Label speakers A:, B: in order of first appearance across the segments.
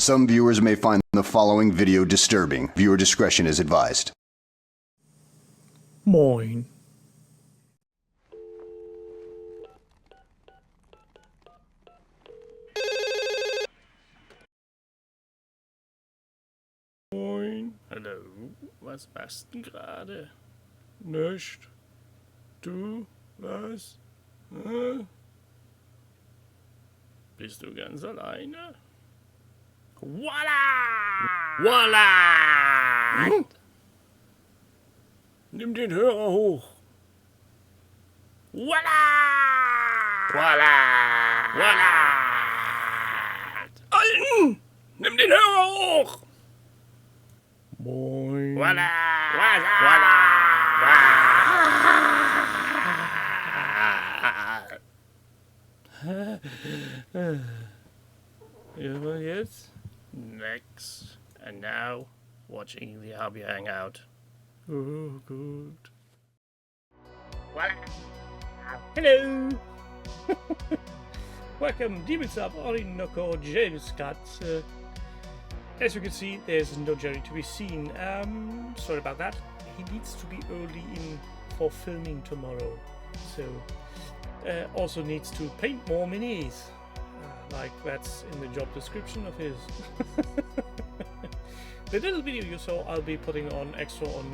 A: Some viewers may find the following video disturbing. Viewer discretion is advised.
B: Moin. Moin. Hallo. Was machst du gerade? Nicht. Du? Was? Bist du ganz alleine? Voila! Voila! Nimm den Hörer hoch. Voila! Voila! Voila! Alten! Nimm den Hörer hoch! Moin. Voila! Voila! Voila! Ja, jetzt? Next. And now, watching the Hobby Hangout. Oh, good. Hello! Welcome, Demons Up, Orinoco, James Scott. As you can see, there's no Jerry to be seen. Sorry about that. He needs to be early in for filming tomorrow. So, also needs to paint more minis. Like that's in the job description of his. The little video you saw, I'll be putting on extra on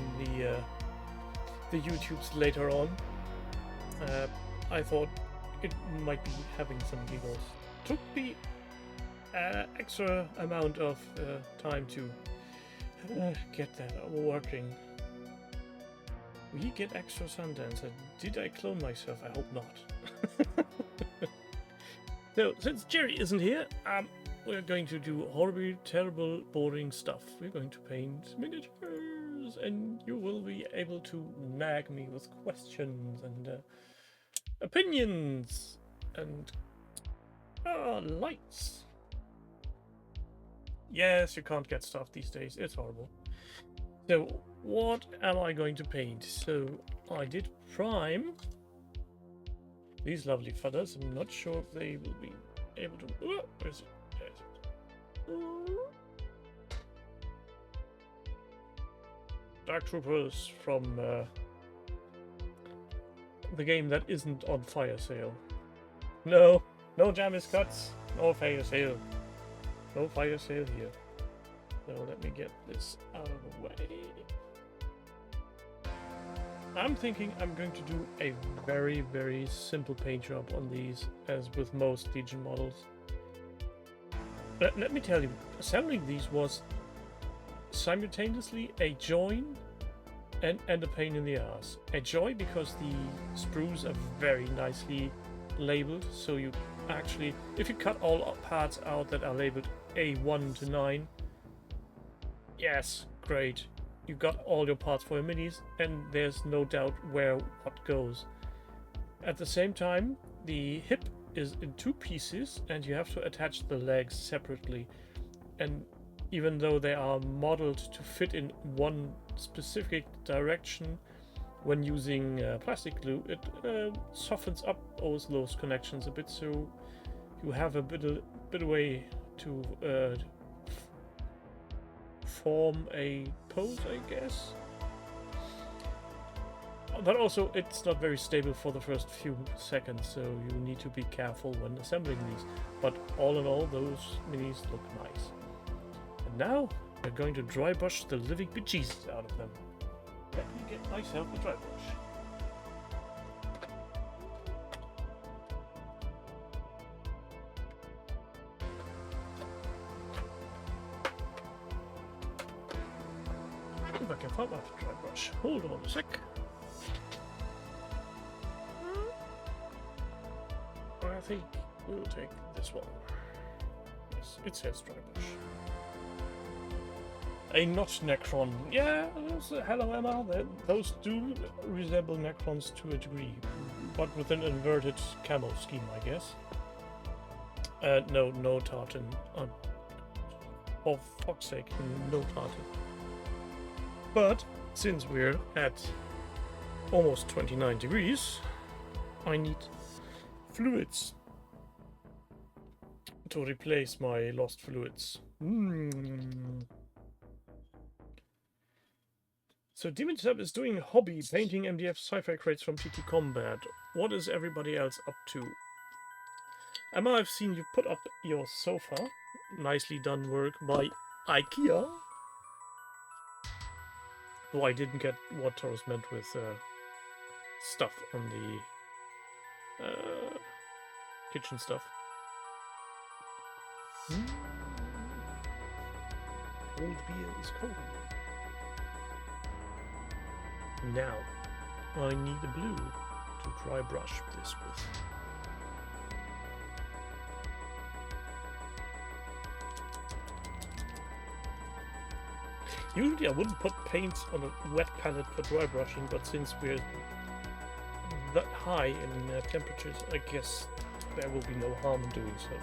B: the YouTubes later on. I thought it might be having some giggles. Took me extra amount of time to get that working. We get extra Sundance. Did I clone myself? I hope not. So, since Jerry isn't here, we're going to do horribly, terrible, boring stuff. We're going to paint miniatures, and you will be able to nag me with questions and opinions and lights. Yes, you can't get stuff these days. It's horrible. So, what am I going to paint? So, I did prime these lovely feathers. I'm not sure if they will be able to... where is it? There is it. Dark Troopers from the game that isn't on fire sale. No Jamis cuts. No fire sale. No fire sale here. So let me get this out of the way. I'm thinking I'm going to do a very, very simple paint job on these, as with most Legion models. Let me tell you, assembling these was simultaneously a joy and a pain in the ass. A joy because the sprues are very nicely labeled, so you actually, if you cut all parts out that are labeled A1 to 9, yes, great. You got all your parts for your minis, and there's no doubt where what goes. At the same time, the hip is in 2 pieces, and you have to attach the legs separately. And even though they are modeled to fit in one specific direction, when using plastic glue, it softens up all those connections a bit, so you have a bit of way to form a pose, I guess. But also, it's not very stable for the first few seconds, so you need to be careful when assembling these. But all in all, those minis look nice. And now, we're going to dry brush the living bejesus out of them. Let me get myself a dry brush. If I can find my dry brush. Hold on a sec. I think we'll take this one. Yes, it says dry brush. A not Necron. Yeah, hello Emma. Those do resemble Necrons to a degree, but with an inverted camo scheme, I guess. No tartan. For fuck's sake, no tartan. But since we're at almost 29 degrees, I need fluids to replace my lost fluids. So Demon Sub is doing hobby, painting MDF sci-fi crates from TT Combat. What is everybody else up to? Emma, I've seen you put up your sofa. Nicely done work by IKEA. Oh, I didn't get what Taurus meant with stuff on the kitchen stuff. Cold beer is cold. Now, I need a blue to dry brush this with. Usually I wouldn't put paint on a wet palette for dry brushing, but since we're that high in temperatures, I guess there will be no harm in doing so.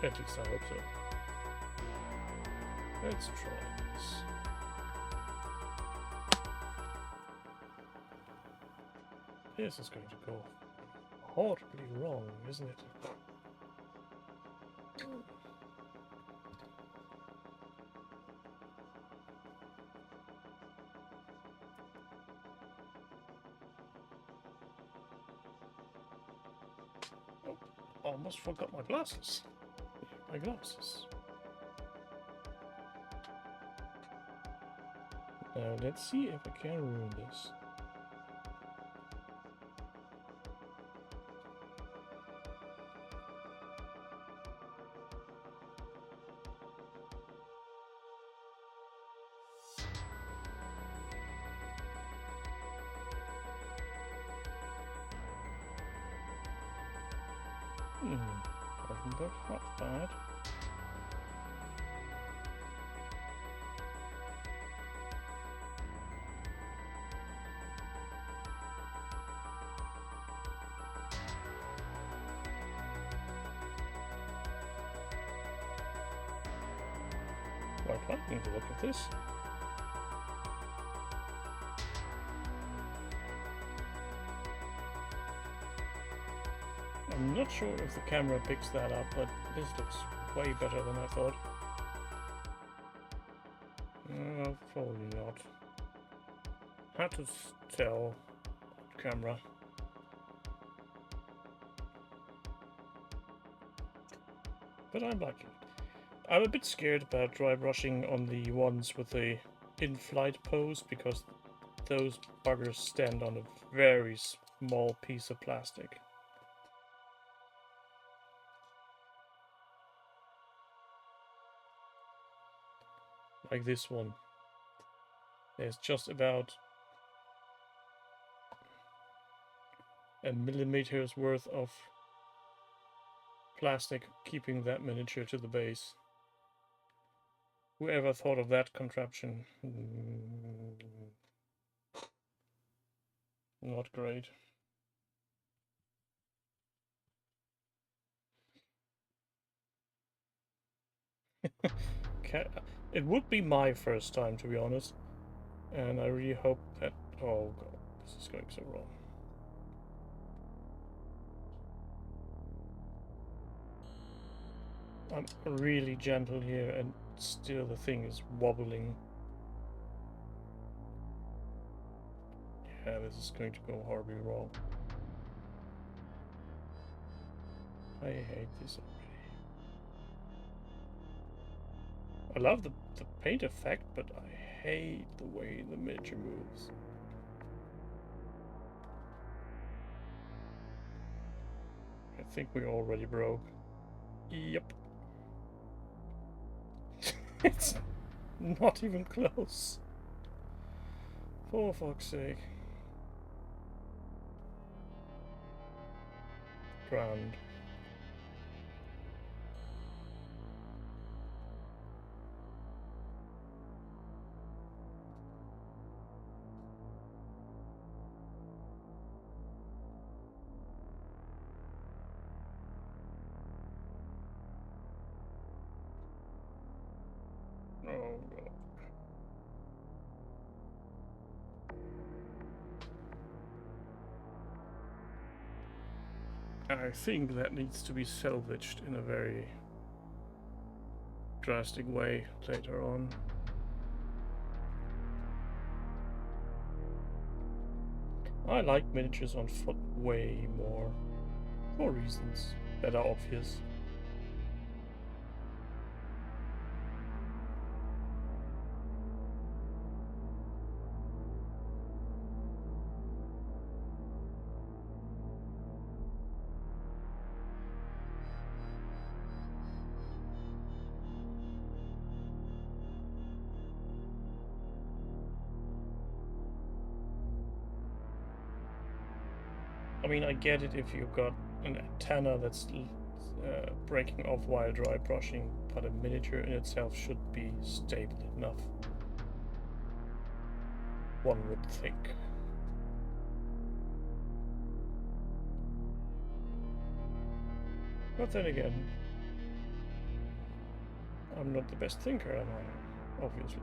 B: At least I hope so. Let's try this. This is going to go horribly wrong, isn't it? Oh, almost forgot my glasses. My glasses. Now let's see if I can ruin this. Doesn't look half bad. Quite liking the look of this. I'm not sure if the camera picks that up, but this looks way better than I thought. Probably not. Hard to tell. Camera. But I'm liking it. I'm a bit scared about dry brushing on the ones with the in-flight pose because those buggers stand on a very small piece of plastic. Like this one. There's just about a millimeter's worth of plastic keeping that miniature to the base. Whoever thought of that contraption? Not great. It would be my first time, to be honest. And I really hope that... Oh god, this is going so wrong. I'm really gentle here and still the thing is wobbling. Yeah, this is going to go horribly wrong. I hate this already. I love the paint effect, but I hate the way the miniature moves. I think we already broke. Yep. It's not even close. For fuck's sake. Grand. Oh god. I think that needs to be salvaged in a very drastic way later on. I like miniatures on foot way more, for reasons that are obvious. I mean, I get it if you've got an antenna that's breaking off while dry brushing, but a miniature in itself should be stable enough. One would think. But then again, I'm not the best thinker, am I? Obviously.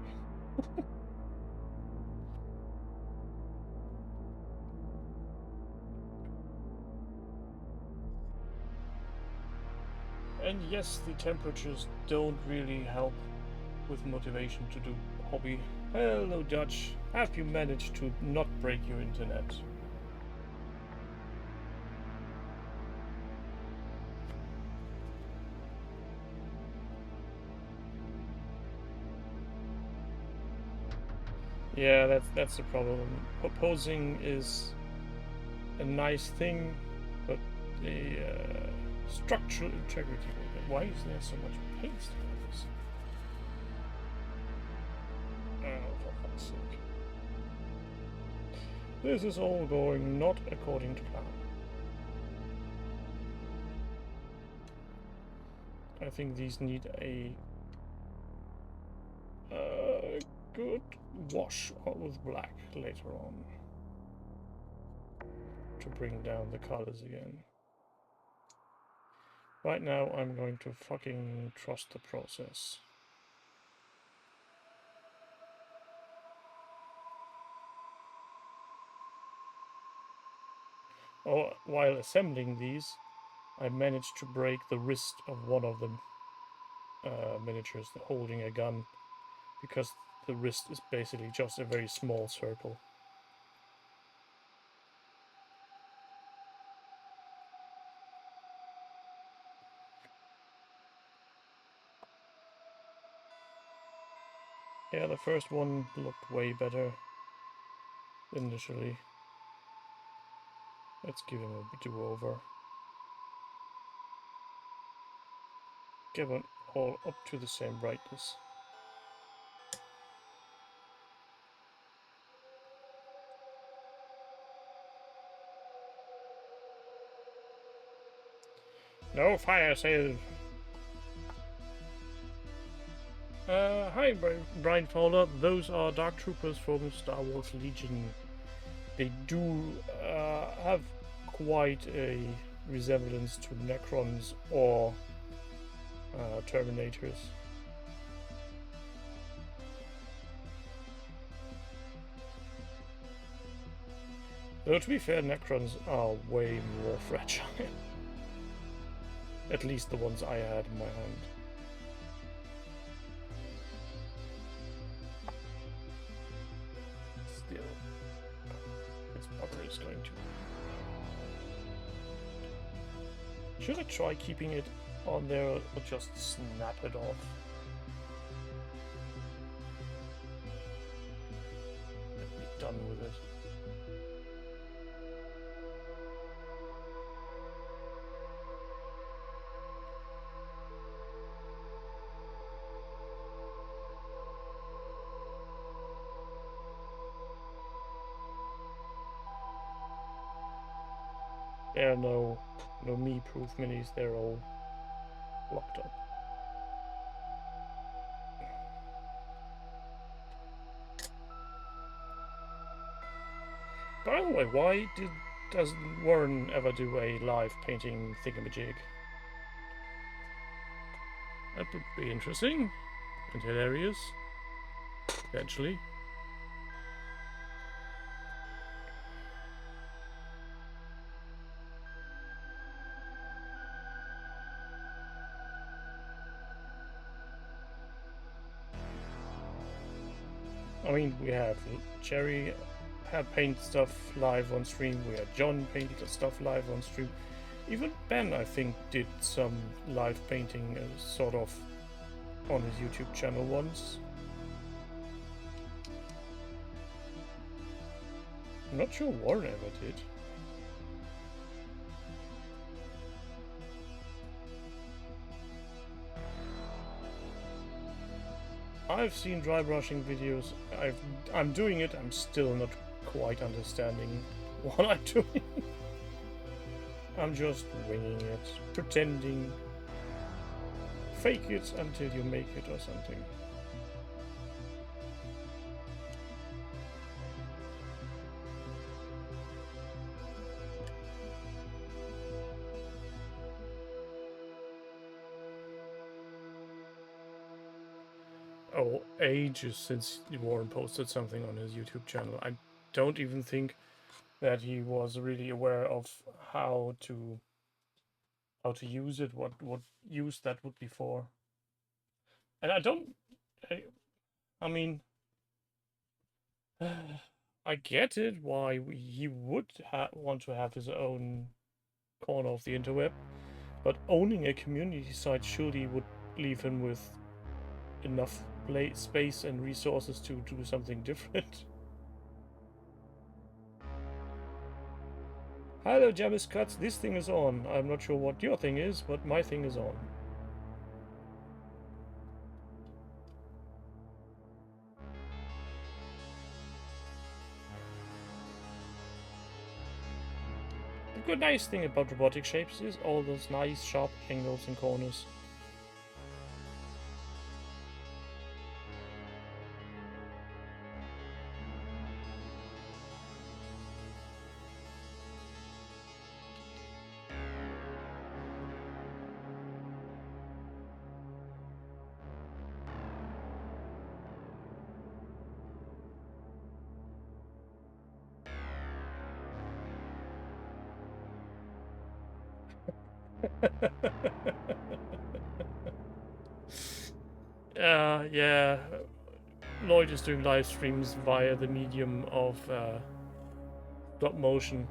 B: And yes, the temperatures don't really help with motivation to do hobby. Hello, Dutch. Have you managed to not break your internet? Yeah, that's the problem. Proposing is a nice thing, but the structural integrity of it. Why is there so much paste on this? Oh, for fuck's sake. This is all going not according to plan. I think these need a good wash with black later on to bring down the colors again. Right now I'm going to fucking trust the process. Oh, while assembling these, I managed to break the wrist of one of them miniatures holding a gun, because the wrist is basically just a very small circle. Yeah, the first one looked way better initially. Let's give him a do-over. Give them all up to the same brightness. No fire sale. Hi, Brian Fowler. Those are Dark Troopers from Star Wars Legion. They do have quite a resemblance to Necrons or Terminators. Though to be fair, Necrons are way more fragile. At least the ones I had in my hand. Still, this bugger is going to... Should I try keeping it on there or just snap it off? Let me be done with it. There are no me-proof minis, they're all locked up. By the way, why doesn't Warren ever do a live painting thingamajig? That would be interesting and hilarious, eventually. I mean, we have Cherry had paint stuff live on stream. We had John painted stuff live on stream. Even Ben, I think, did some live painting, sort of, on his YouTube channel once. I'm not sure Warren ever did. I've seen dry brushing videos. I'm doing it. I'm still not quite understanding what I'm doing. I'm just winging it, pretending. Fake it until you make it or something. Oh, ages since Warren posted something on his YouTube channel. I don't even think that he was really aware of how to use it, what use that would be for. And I mean, I get it why he would want to have his own corner of the interweb, but owning a community site surely would leave him with enough space and resources to do something different. Hello, Jamis Cuts. This thing is on. I'm not sure what your thing is, but my thing is on. The good nice thing about robotic shapes is all those nice sharp angles and corners. Yeah. Lloyd is doing live streams via the medium of stop motion.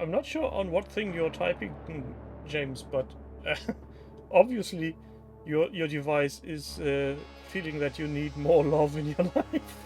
B: I'm not sure on what thing you're typing, James, but obviously your device is feeling that you need more love in your life.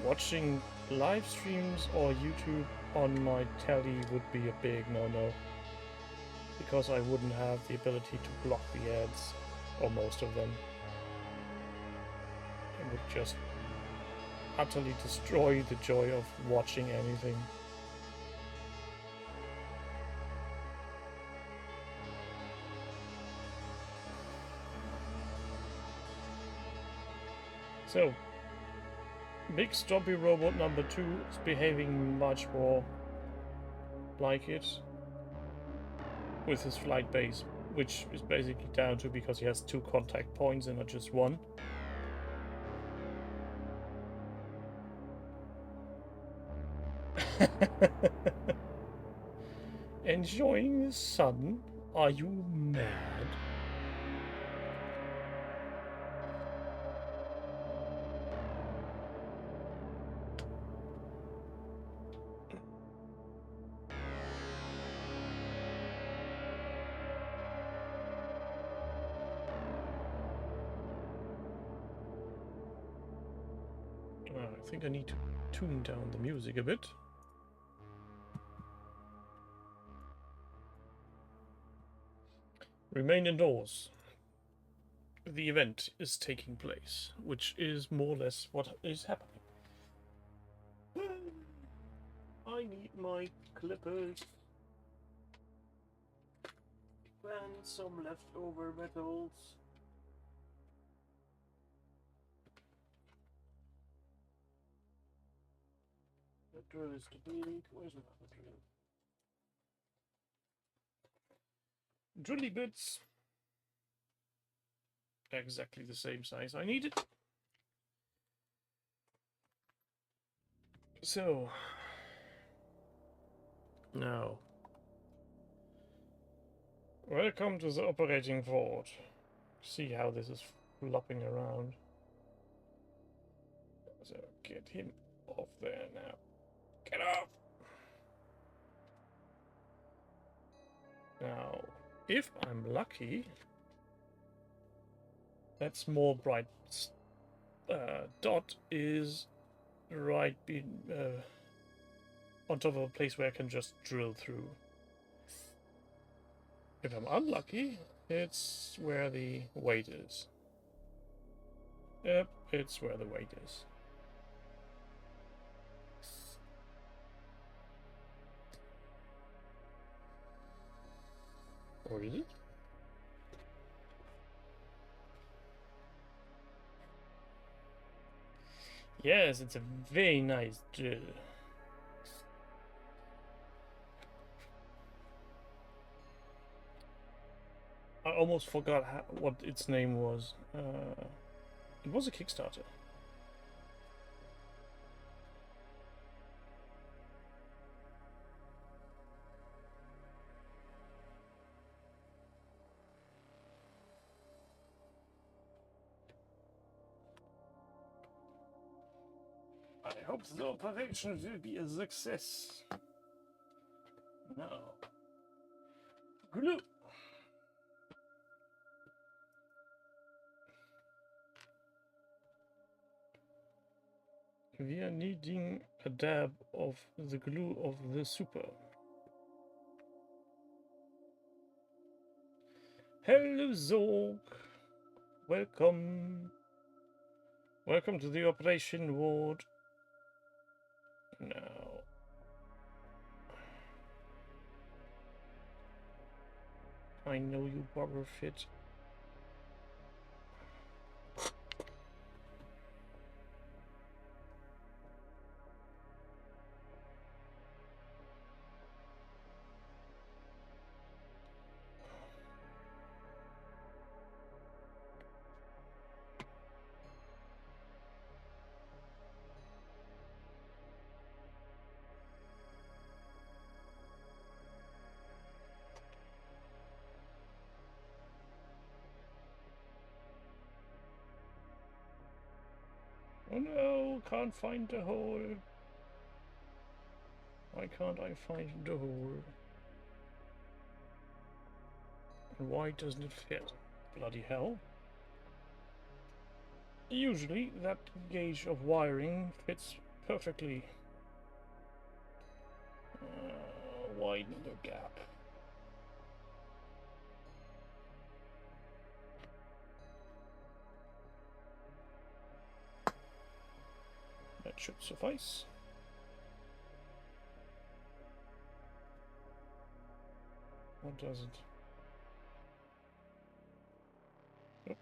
B: Watching live streams or YouTube on my telly would be a big no-no, because I wouldn't have the ability to block the ads, or most of them. It would just utterly destroy the joy of watching anything. So, Big Stompy Robot number 2 is behaving much more like it with his flight base, which is basically down to because he has 2 contact points and not just one. Enjoying the sun? Are you mad? I think I need to tune down the music a bit. Remain indoors. The event is taking place, which is more or less what is happening. I need my clippers. And some leftover metals. The drill is too big. Where's another drill? Drilly bits. Exactly the same size I needed. So now, welcome to the operating vault. See how this is flopping around. So get him off there now. Get off! Now, if I'm lucky, that small bright dot is right on top of a place where I can just drill through. If I'm unlucky, it's where the weight is. Yep, it's where the weight is. Or is it? Yes, it's a very nice drill. I almost forgot what its name was. It was a Kickstarter. I hope the operation will be a success. Now, glue. We are needing a dab of the glue of the super. Hello, Zorg. Welcome. Welcome to the operation ward. Now, I know you bugger fit. Oh no, can't find the hole. Why can't I find the hole? And why doesn't it fit? Bloody hell. Usually that gauge of wiring fits perfectly. Widen the gap. That should suffice. What does it? Nope.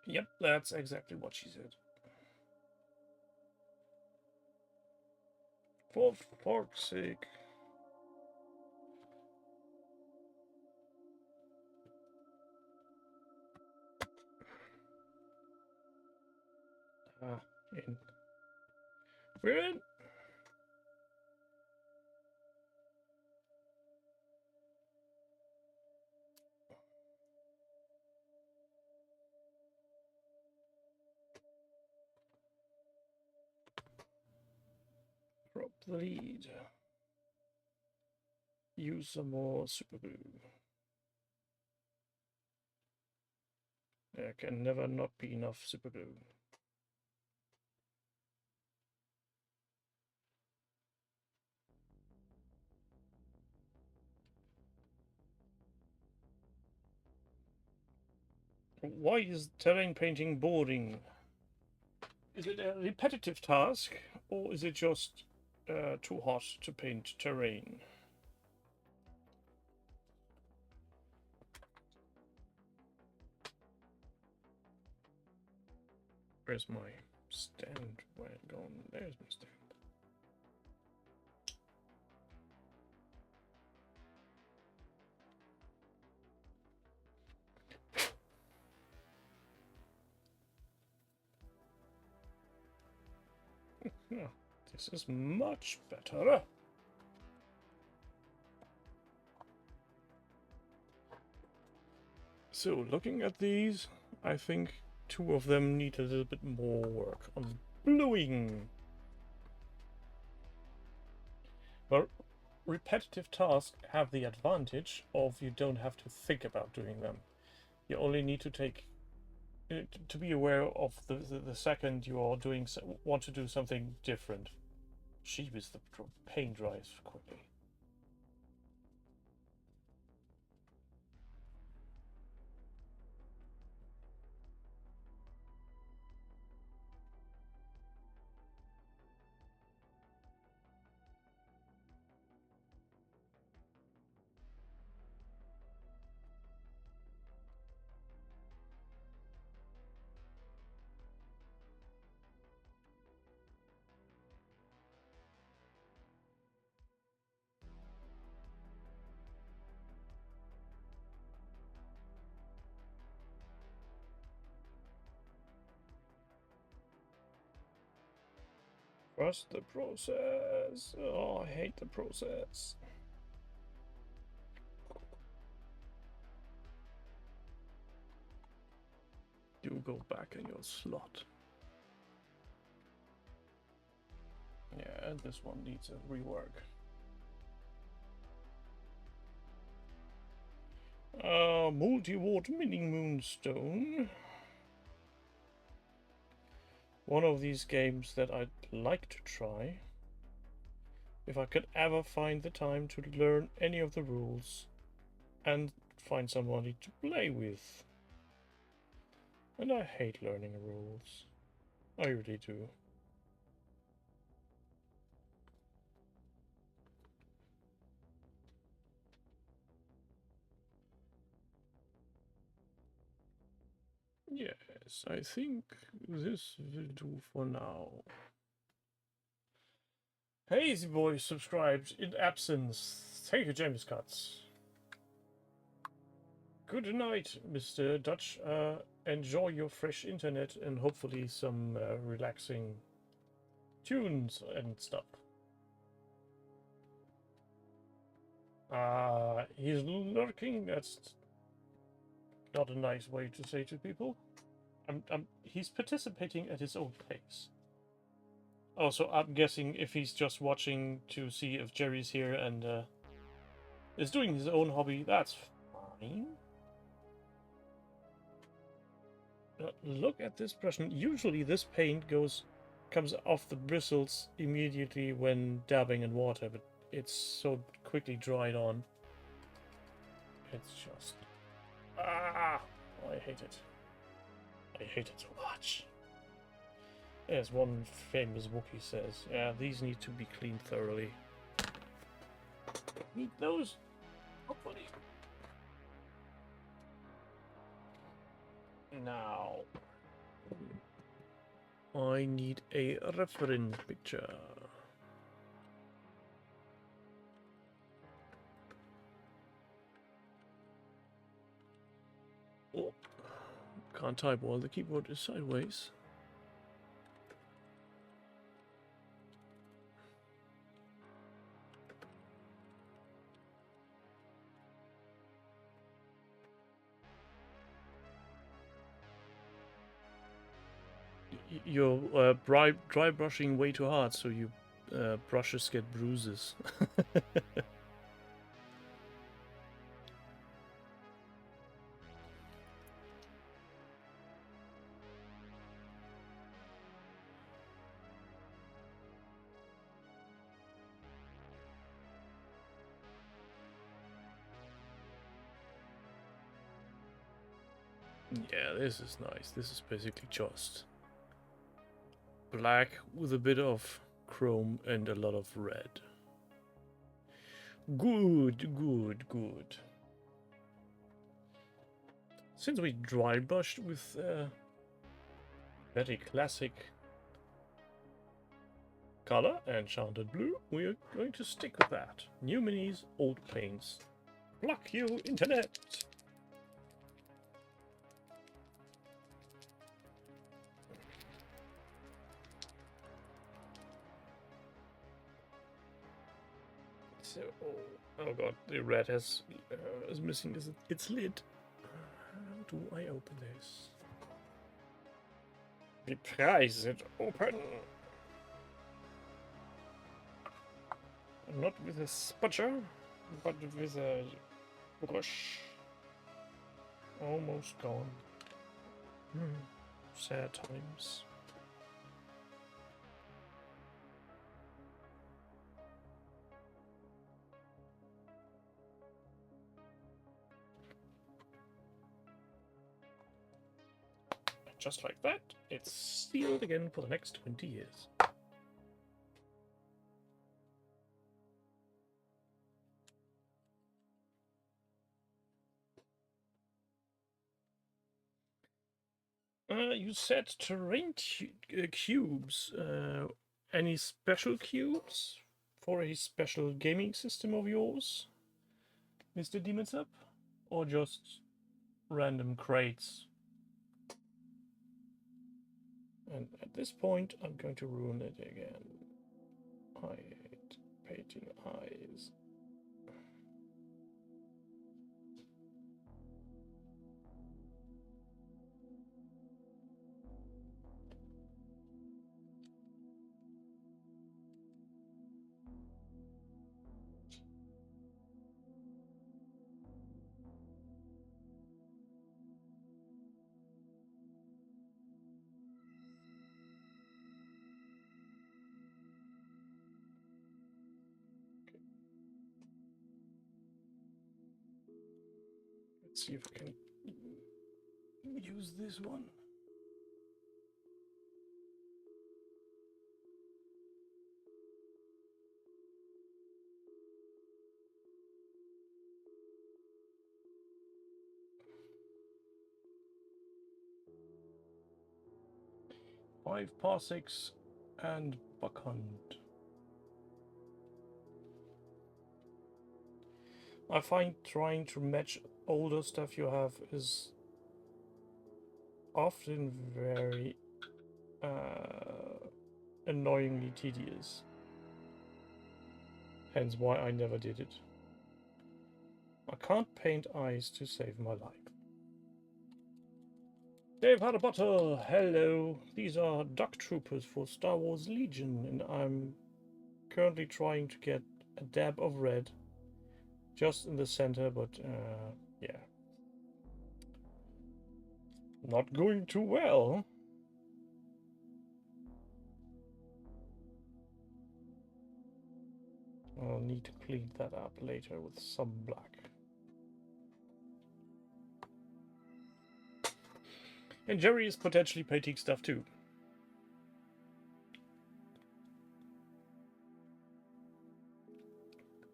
B: Yep, that's exactly what she said. For fork's sake. In. We're in. Drop the lead. Use some more super glue. There can never not be enough super glue. Why is terrain painting boring? Is it a repetitive task, or is it just too hot to paint terrain? Where's my stand? Where it gone? There's my stand. Yeah, this is much better. So, looking at these, I think two of them need a little bit more work on bluing. Well, repetitive tasks have the advantage of you don't have to think about doing them. You only need to take to be aware of the second you are doing want to do something different. Jeebus, the paint dries quickly. Trust the process. Oh, I hate the process. You go back in your slot. Yeah, this one needs a rework. Multi-wart mini moonstone. One of these games that I'd like to try. If I could ever find the time to learn any of the rules and find somebody to play with. And I hate learning rules. I really do. Yes, I think this will do for now. Hey, the boy subscribed in absence. Thank you, James Cuts. Good night, Mr. Dutch. Enjoy your fresh internet and hopefully some relaxing tunes and stuff. He's lurking. That's not a nice way to say to people. He's participating at his own pace. Oh, so I'm guessing if he's just watching to see if Jerry's here and is doing his own hobby, that's fine. Look at this brush. Usually this paint comes off the bristles immediately when dabbing in water, but it's so quickly dried on. It's just... Ah! I hate it. I hate it so much. As one famous Wookiee says, yeah, these need to be cleaned thoroughly. Need those? Hopefully. Now, I need a reference picture. Oh, can't type while the keyboard is sideways. You're dry brushing way too hard, so you brushes get bruises. Yeah, this is nice. This is basically just black with a bit of chrome and a lot of red. Good, good, good. Since we dry brushed with very classic color, enchanted blue, we are going to stick with that. New minis, old paints. Pluck you, internet! So, oh god, the red is missing its lid. How do I open this? Prise it open! Not with a spatula, but with a brush. Almost gone. Sad times. Just like that, it's sealed again for the next 20 years. You said terrain cubes. Any special cubes for a special gaming system of yours, Mr. Demon's Up? Or just random crates? And at this point, I'm going to ruin it again. I hate painting eyes. Let's see if I can use this one. Five parsecs and buckhunt. I find trying to match older stuff you have is often very annoyingly tedious. Hence why I never did it. I can't paint eyes to save my life. Dave Harbottle, hello. These are duck troopers for Star Wars Legion, and I'm currently trying to get a dab of red just in the center, but yeah. Not going too well. I'll need to clean that up later with some black. And Jerry is potentially painting stuff too.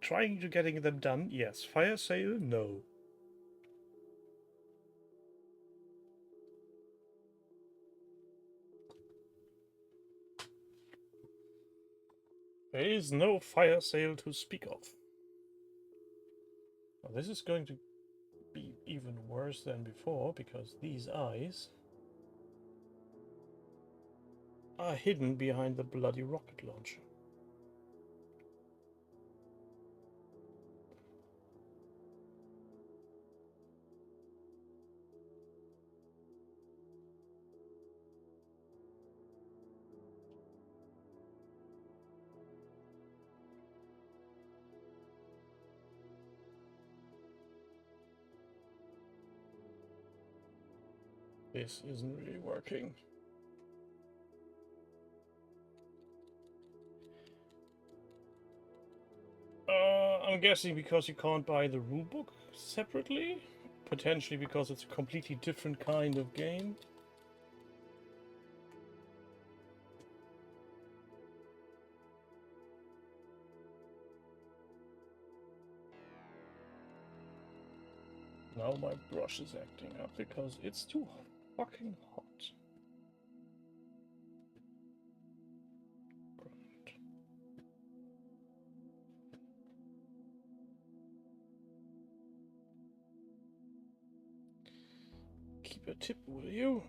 B: Trying to getting them done, yes. Fire sale, no. There is no fire sale to speak of. Now, this is going to be even worse than before, because these eyes are hidden behind the bloody rocket launcher. This isn't really working. I'm guessing because you can't buy the rulebook separately? potentially because it's a completely different kind of game. Now my brush is acting up because it's too fucking hot. Right. Keep a tip, will you?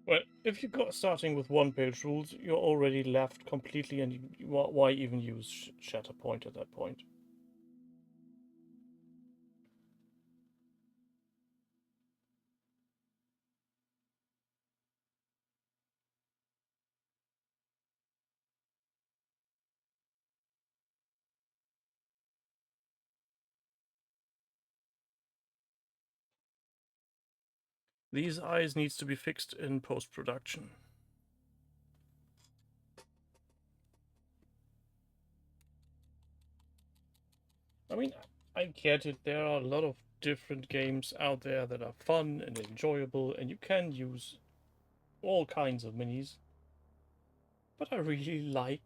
B: Well, if you got starting with one-page rules, you're already left completely, and why even use Shatterpoint at that point? These eyes needs to be fixed in post-production. I mean, I get it. There are a lot of different games out there that are fun and enjoyable, and you can use all kinds of minis. But I really like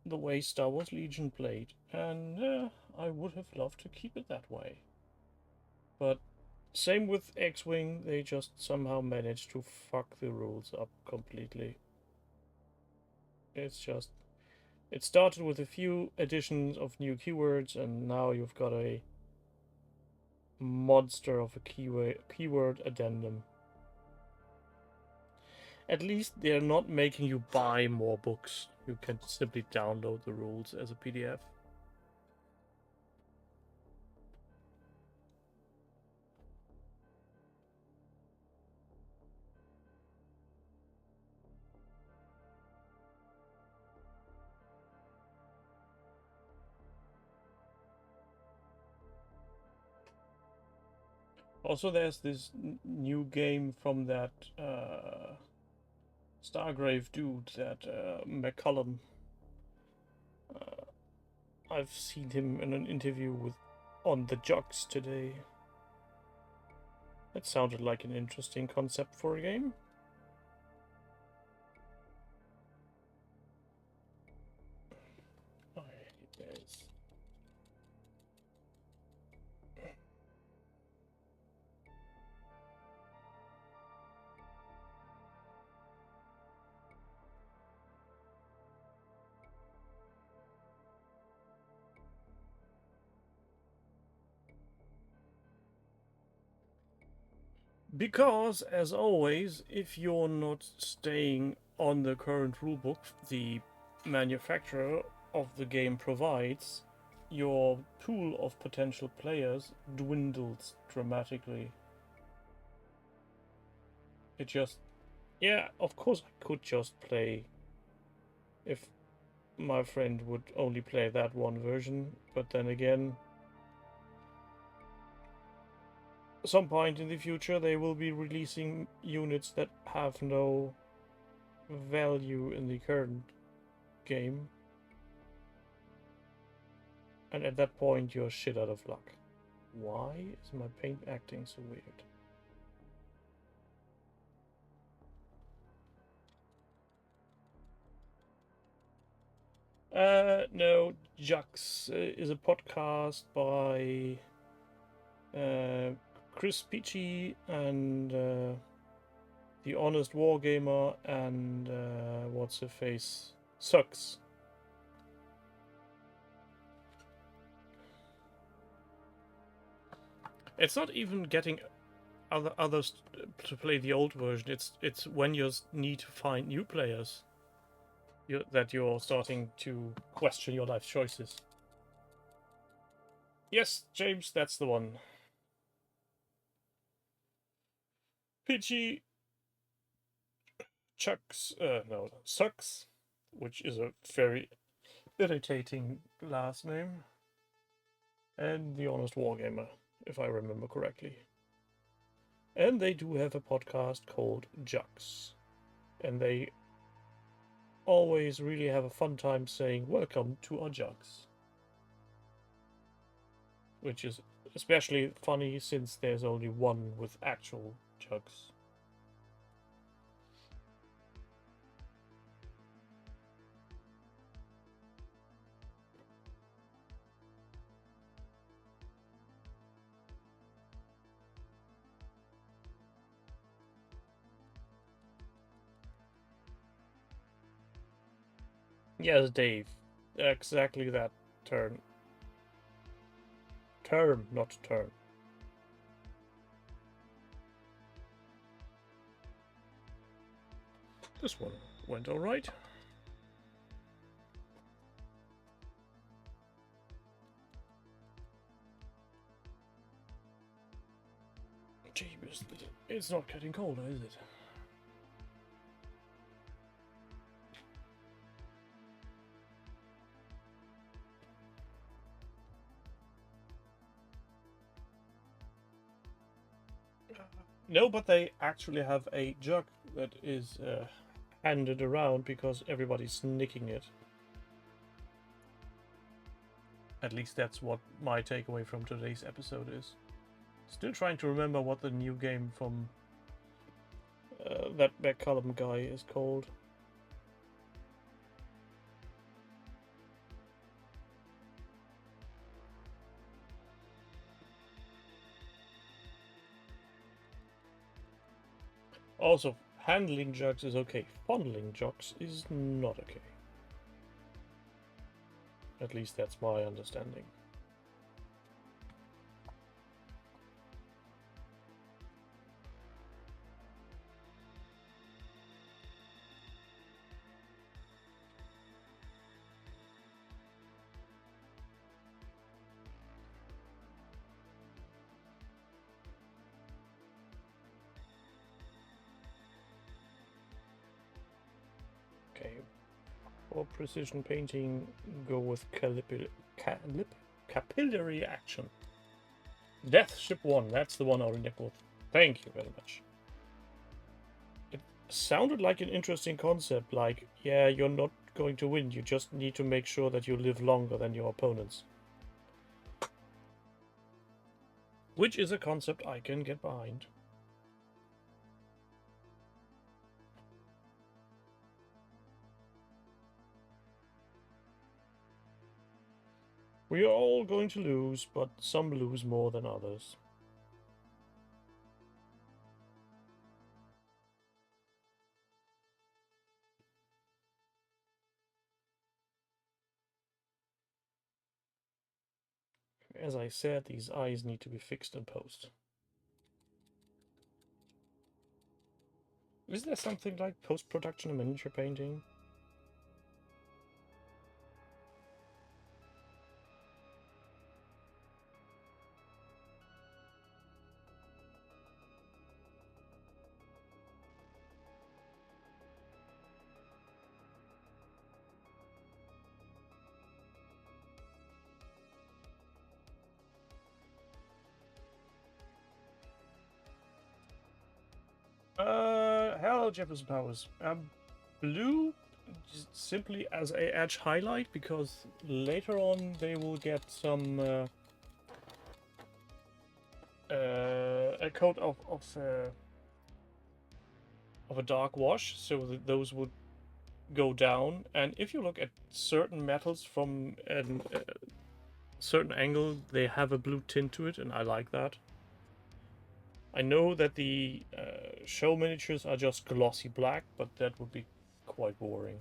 B: the way Star Wars Legion played, and I would have loved to keep it that way. But same with X-Wing, they just somehow managed to fuck the rules up completely. It's just... It started with a few additions of new keywords, and now you've got a monster of a keyword addendum. At least they're not making you buy more books. You can simply download the rules as a PDF. Also, there's this new game from that Stargrave dude, that McCullum. I've seen him in an interview with on the Jocks today. That sounded like an interesting concept for a game. I hate this. Because, as always, if you're not staying on the current rulebook the manufacturer of the game provides, your pool of potential players dwindles dramatically. It just... Yeah, of course I could just play if my friend would only play that one version, but then again, some point in the future they will be releasing units that have no value in the current game, and at that point you're shit out of luck. Why is my paint acting so weird? No, Jux is a podcast by Chris Peachy and The Honest Wargamer and what's her face? Sucks. It's not even getting others to play the old version. It's when you need to find new players that you're starting to question your life choices. Yes, James, that's the one. Peachy Sucks, which is a very irritating last name. and The Honest Wargamer, if I remember correctly. And they do have a podcast called Jux. And they always really have a fun time saying, "Welcome to our Jux." Which is especially funny since there's only one with actual Jux. Yes, Dave. Exactly that turn. Term, not turn. This one went alright. Jeebus, it's not getting colder, is it? No, but they actually have a jug that is handed around because everybody's nicking it. At least that's what my takeaway from today's episode is. Still trying to remember what the new game from that McCallum guy is called. Also, handling jugs is okay. Fondling jugs is not okay. At least that's my understanding. Okay. For precision painting, go with capillary action. Death Ship 1, that's the one I already with. Thank you very much. It sounded like an interesting concept, like, yeah, you're not going to win, you just need to make sure that you live longer than your opponents. Which is a concept I can get behind. We are all going to lose, but some lose more than others. As I said, these eyes need to be fixed in post. Is there something like post-production in miniature painting? Hello, Jefferson Powers. Blue simply as a edge highlight because later on they will get some a coat of a dark wash, so that those would go down. And if you look at certain metals from a certain angle, they have a blue tint to it, and I like that. I know that the show miniatures are just glossy black, but that would be quite boring.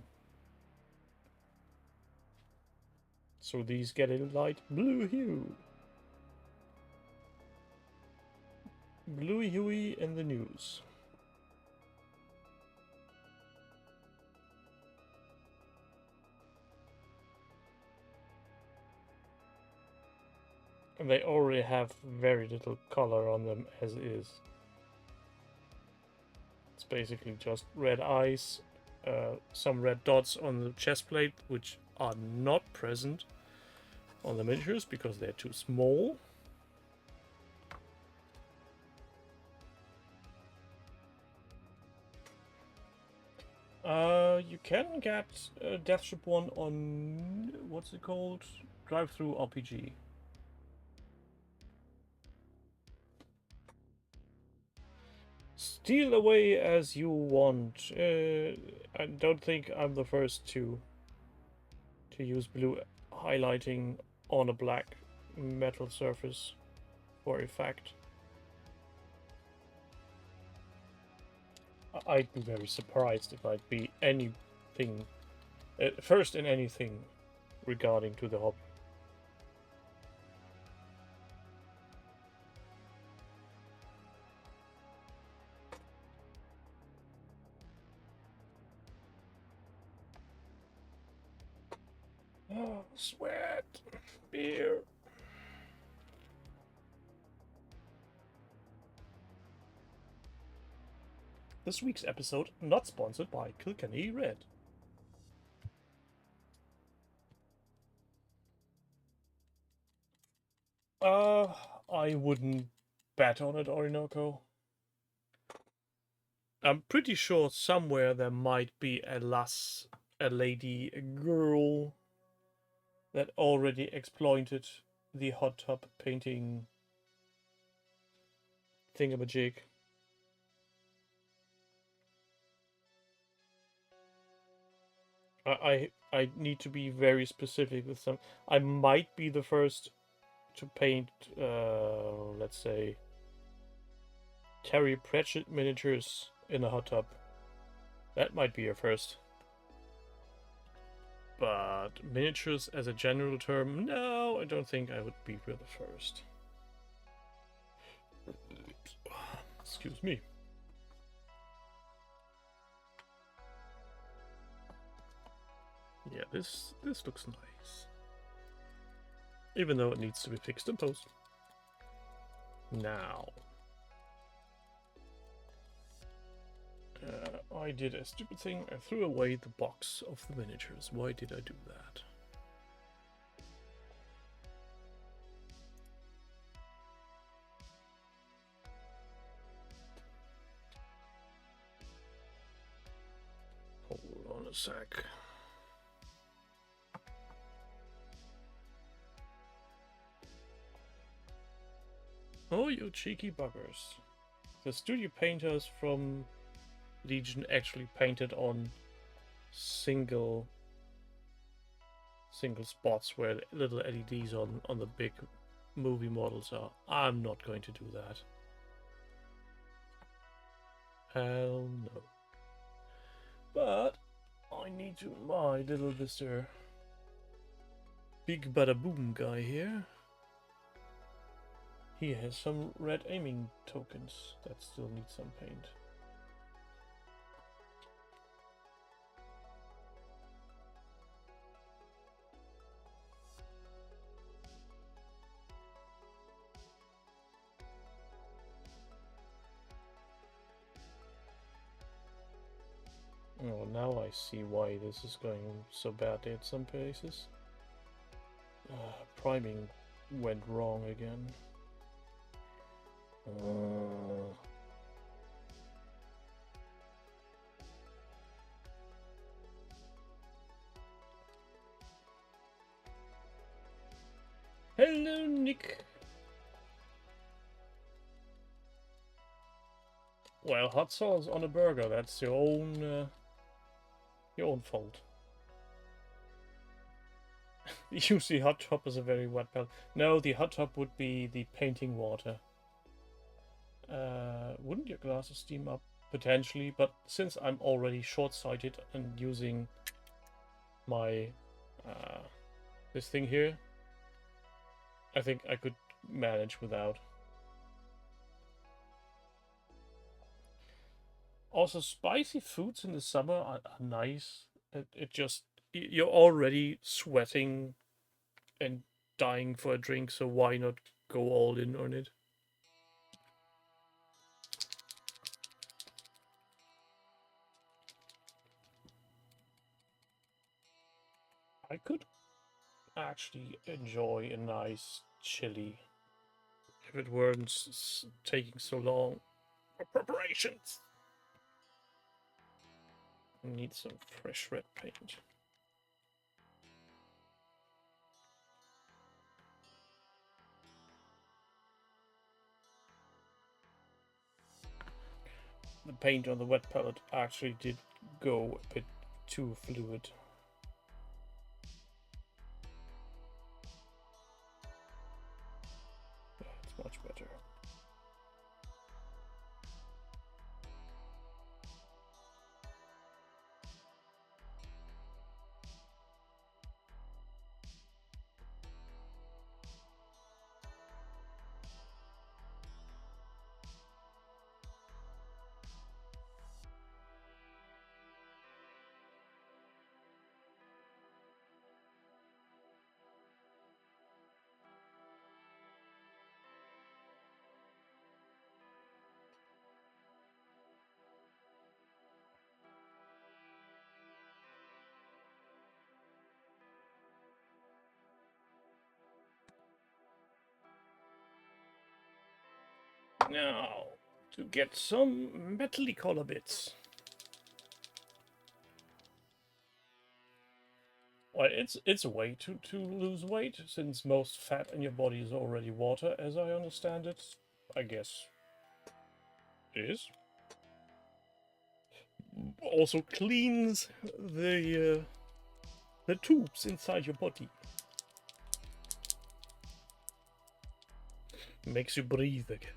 B: So these get a light blue hue. Bluey Huey in the news. And they already have very little color on them as is. It's basically just red eyes, some red dots on the chest plate, which are not present on the miniatures because they're too small. You can get Deathship 1 on, what's it called? Drive-through RPG. Steal away as you want. I don't think I'm the first to use blue highlighting on a black metal surface for effect. I'd be very surprised if I'd be anything first in anything regarding to the hobby. Oh, sweat, beer. This week's episode not sponsored by Kilkenny Red. I wouldn't bet on it, Orinoco. I'm pretty sure somewhere there might be a lady, a girl that already exploited the hot tub painting thingamajig. I need to be very specific with some. I might be the first to paint, let's say, Terry Pratchett miniatures in a hot tub. That might be a first. But miniatures as a general term, no, I don't think I would be the first. Excuse me. Yeah, this looks nice. Even though it needs to be fixed in post. Now. I did a stupid thing. I threw away the box of the miniatures. Why did I do that? Hold on a sec. Oh, you cheeky buggers. The studio painters from Legion actually painted on single spots where little LEDs on the big movie models are. I'm not going to do that. Hell no. But I need to, my little Mr. Big Bada Boom guy here. He has some red aiming tokens that still need some paint. Oh, now I see why this is going so badly at some places. Priming went wrong again. Hello, Nick. Well, hot sauce on a burger, that's your own fault. Usually hot tub is a very wet palette. No, the hot tub would be the painting water. Wouldn't your glasses steam up? Potentially, but since I'm already short-sighted and using my this thing here, I think I could manage without. Also, spicy foods in the summer are nice. It just, you're already sweating and dying for a drink, so why not go all in on it? I could actually enjoy a nice chili if it weren't taking so long for preparations. Need some fresh red paint. The paint on the wet palette actually did go a bit too fluid. It's much better. Now, to get some metally color bits. Well, it's a way to lose weight, since most fat in your body is already water, as I understand it. I guess it is. Also cleans the tubes inside your body. Makes you breathe again.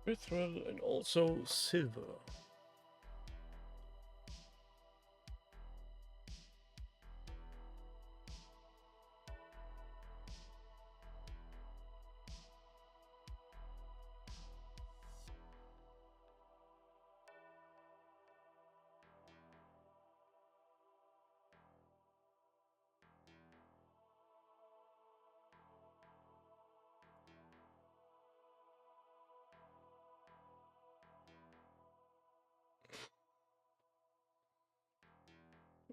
B: Mithril and also silver.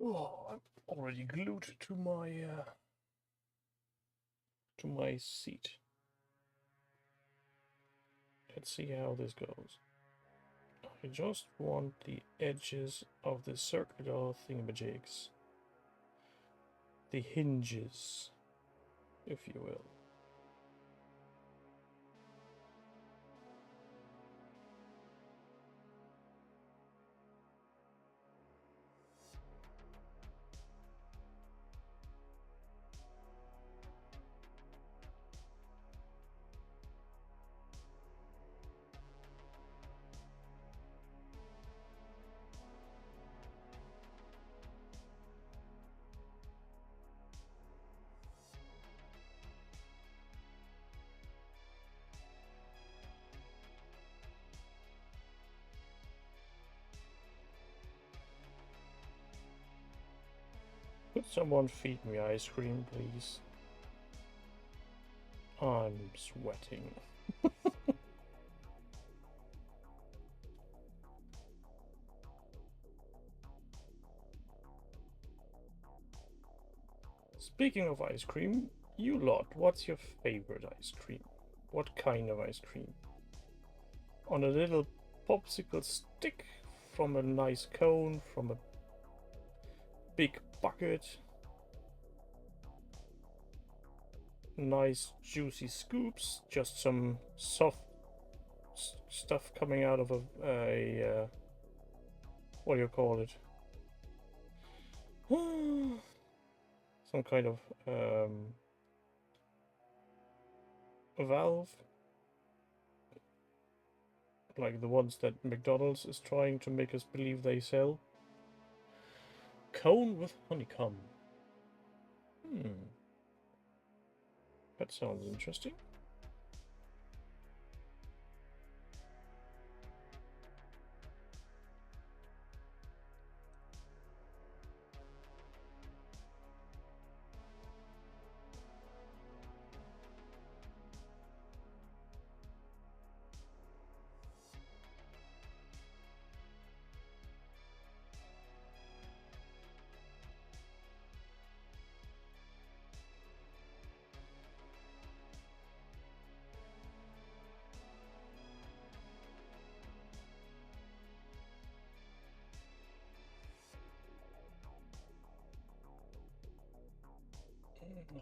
B: Oh, I'm already glued to my seat. Let's see how this goes. I just want the edges of the circular thingamajigs. The hinges, if you will. Could someone feed me ice cream, please? I'm sweating. Speaking of ice cream, you lot, what's your favorite ice cream? What kind of ice cream? On a little popsicle stick, from a nice cone, from a big bucket, nice juicy scoops, just some soft stuff coming out of a what do you call it? Some kind of valve, like the ones that McDonald's is trying to make us believe they sell. Cone with honeycomb. That sounds interesting.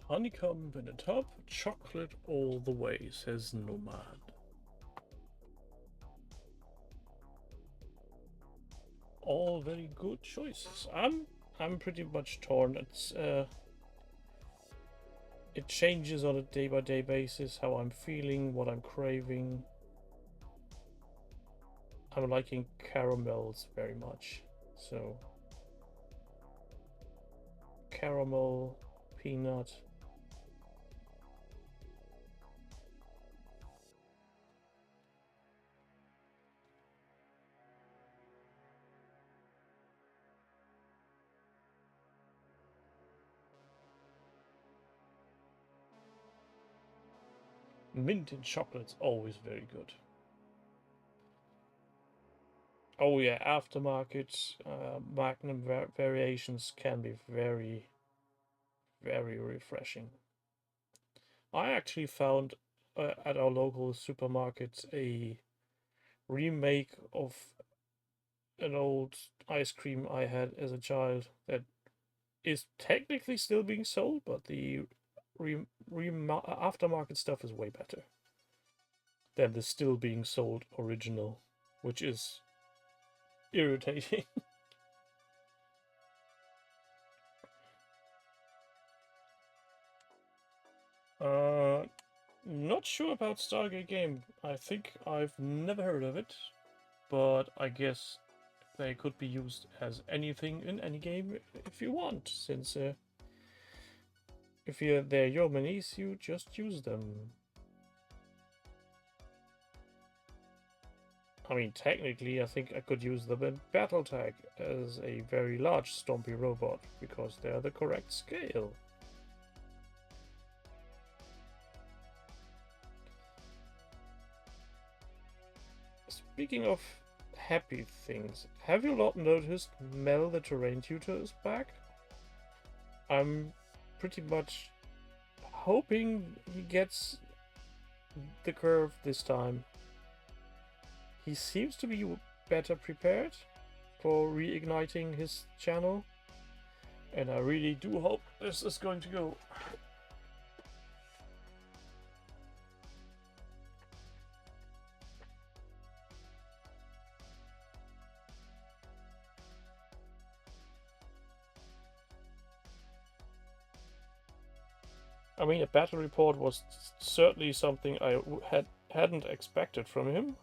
B: Honeycomb in the top, chocolate all the way, says Nomad. All very good choices. I'm pretty much torn. It changes on a day-by-day basis how I'm feeling, what I'm craving. I'm liking caramels very much, so caramel, peanut. Mint and chocolate's always very good. Oh yeah, aftermarket Magnum variations can be very, very refreshing. I actually found at our local supermarket a remake of an old ice cream I had as a child that is technically still being sold, but the aftermarket stuff is way better than the still being sold original, which is irritating. Not sure about Stargate Game. I think I've never heard of it, but I guess they could be used as anything in any game if you want, since if they're your minis, you just use them. I mean, technically, I think I could use them in Battletech as a very large stompy robot, because they're the correct scale. Speaking of happy things, have you not noticed Mel the Terrain Tutor is back? I'm pretty much hoping he gets the curve this time. He seems to be better prepared for reigniting his channel, and I really do hope this is going to go. I mean, a battle report was certainly something I hadn't expected from him.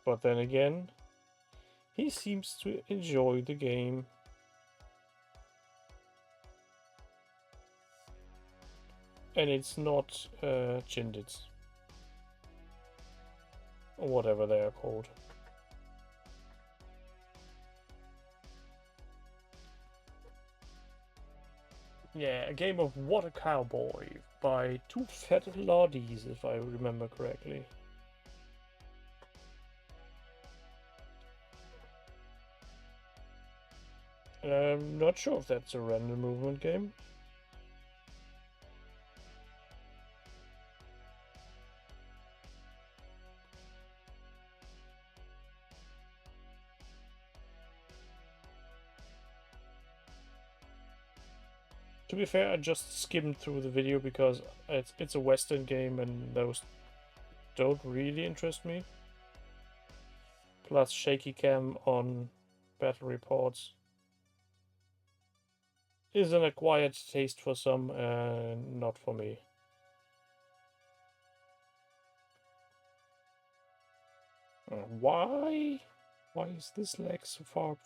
B: But then again, he seems to enjoy the game. And it's not Chindits. Or whatever they are called. Yeah, a game of What a Cowboy by two fat ladies, if I remember correctly. I'm not sure if that's a random movement game. To be fair, I just skimmed through the video because it's a Western game and those don't really interest me. Plus shaky cam on battle reports is an acquired taste for some, not for me. Why? Why is this leg so far?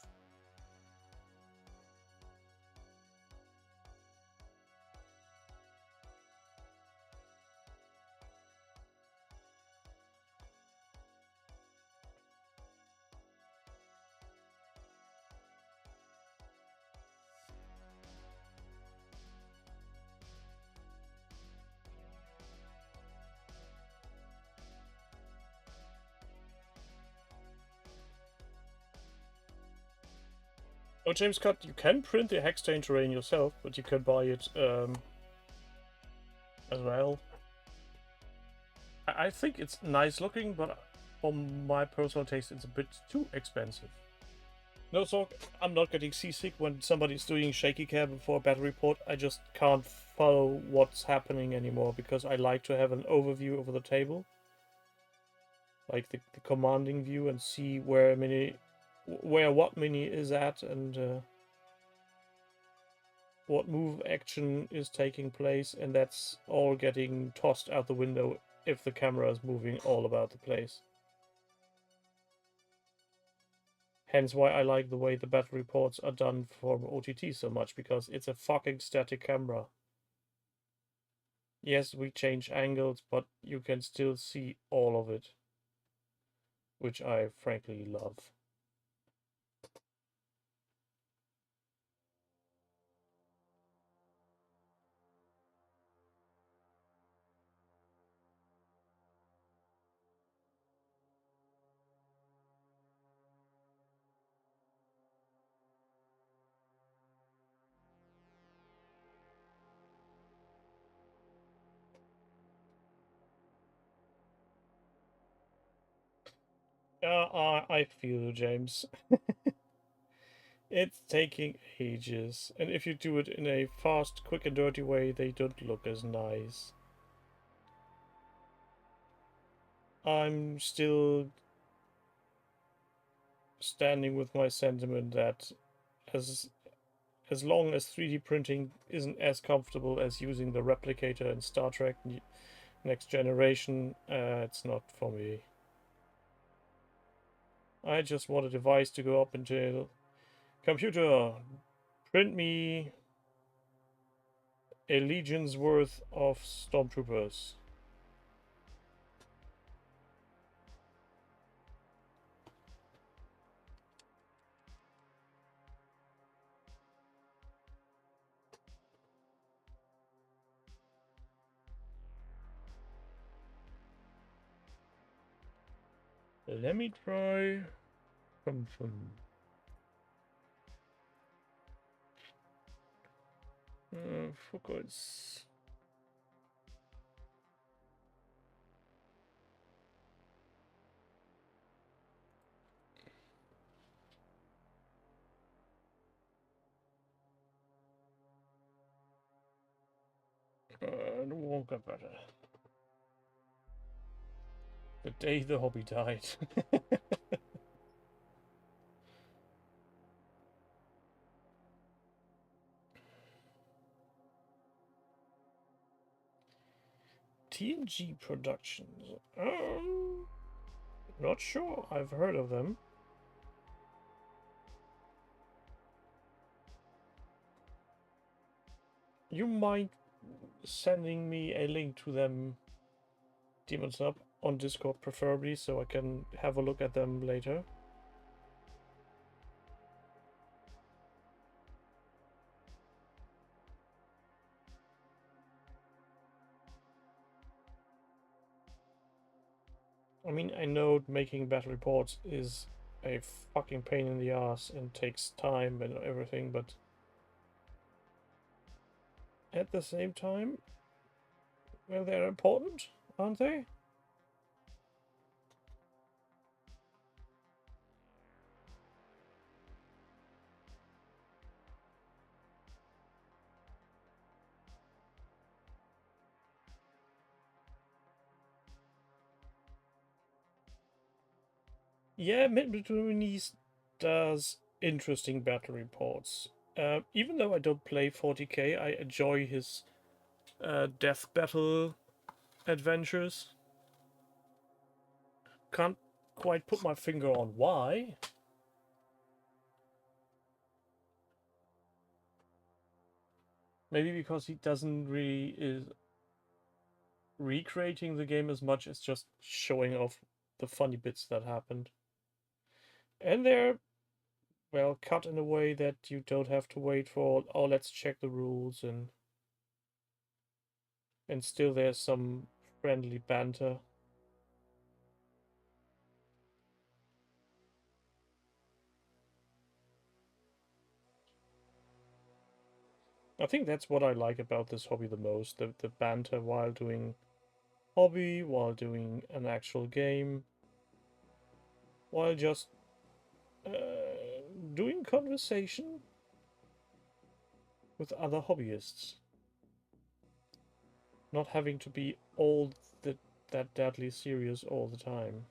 B: Oh, James Cut, you can print the Hextane terrain yourself, but you can buy it as well. I think it's nice looking, but for my personal taste, it's a bit too expensive. No, so I'm not getting seasick when somebody's doing shaky cam before a battle report. I just can't follow what's happening anymore because I like to have an overview over the table, like the commanding view, and see where what mini is at and what move action is taking place, and that's all getting tossed out the window if the camera is moving all about the place. Hence why I like the way the battle reports are done from OTT so much, because it's a fucking static camera. Yes, we change angles, but you can still see all of it, which I frankly love. I feel you, James. It's taking ages, and if you do it in a fast, quick and dirty way, they don't look as nice. I'm still standing with my sentiment that as long as 3D printing isn't as comfortable as using the replicator in Star Trek Next Generation, it's not for me. I just want a device to go up into computer, print me a legion's worth of stormtroopers. Let me try. Focus. It won't get better. The day the hobby died. TNG Productions. Not sure. I've heard of them. You mind sending me a link to them, Demons Up, on Discord preferably, so I can have a look at them later? I mean, I know making battle reports is a fucking pain in the ass and takes time and everything, but at the same time, well, they're important, aren't they? Yeah, Midwinter does interesting battle reports. Even though I don't play 40k, I enjoy his death battle adventures. Can't quite put my finger on why. Maybe because he doesn't really is recreating the game as much as just showing off the funny bits that happened. And they're, well, cut in a way that you don't have to wait for, oh, let's check the rules, and still there's some friendly banter. I think that's what I like about this hobby the most, the banter while doing hobby, while doing an actual game. while just doing conversation with other hobbyists. Not having to be all that deadly serious all the time.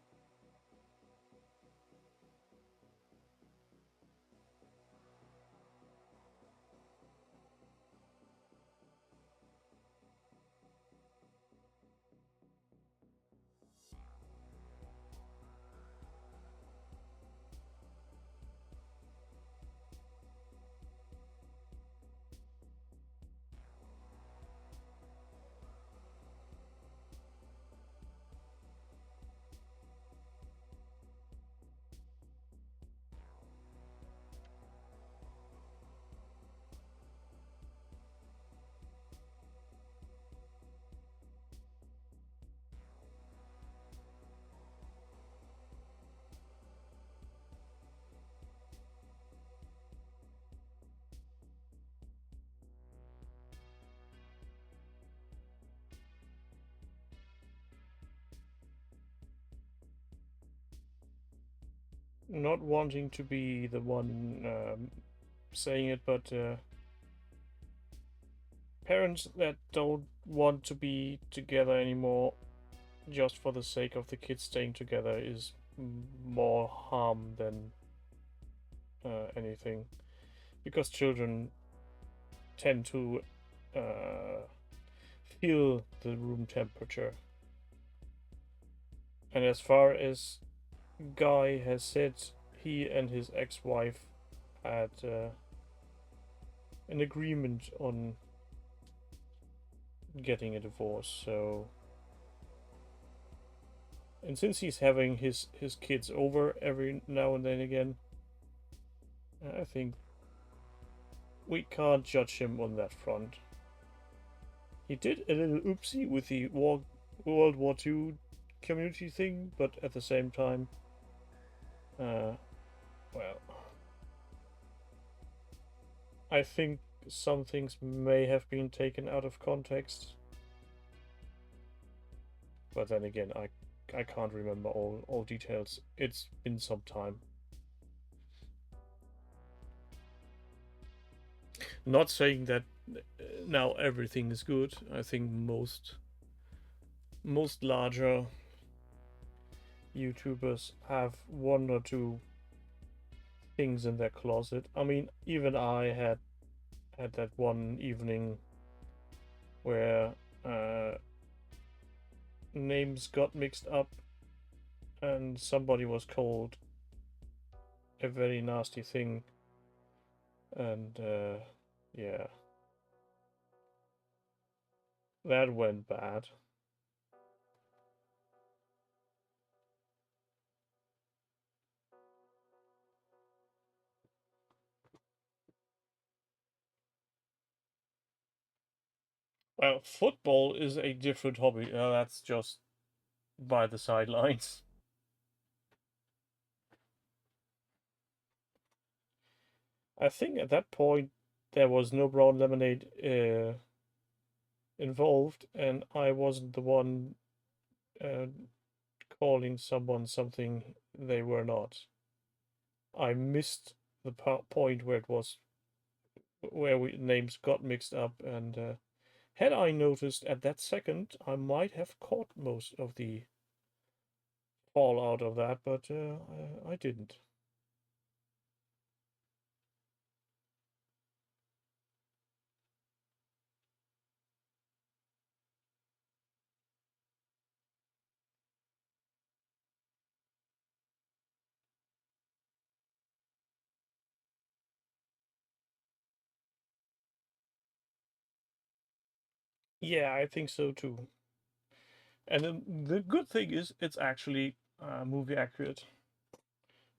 B: Not wanting to be the one saying it, but parents that don't want to be together anymore just for the sake of the kids staying together is more harm than anything. Because children tend to feel the room temperature. And as far as Guy has said, he and his ex-wife had an agreement on getting a divorce, so... And since he's having his kids over every now and then again, I think we can't judge him on that front. He did a little oopsie with the World War II community thing, but at the same time, well, I think some things may have been taken out of context. But then again, I can't remember all details. It's been some time. Not saying that now everything is good. I think most larger YouTubers have one or two things in their closet. I mean, even I had that one evening where names got mixed up and somebody was called a very nasty thing, and yeah, that went bad. Well, football is a different hobby. That's just by the sidelines. I think at that point there was no brown lemonade involved, and I wasn't the one uh, calling someone something they were not. I missed the point where it was where names got mixed up, and had I noticed at that second, I might have caught most of the fallout of that, but I didn't. Yeah, I think so too. And then the good thing is it's actually movie accurate.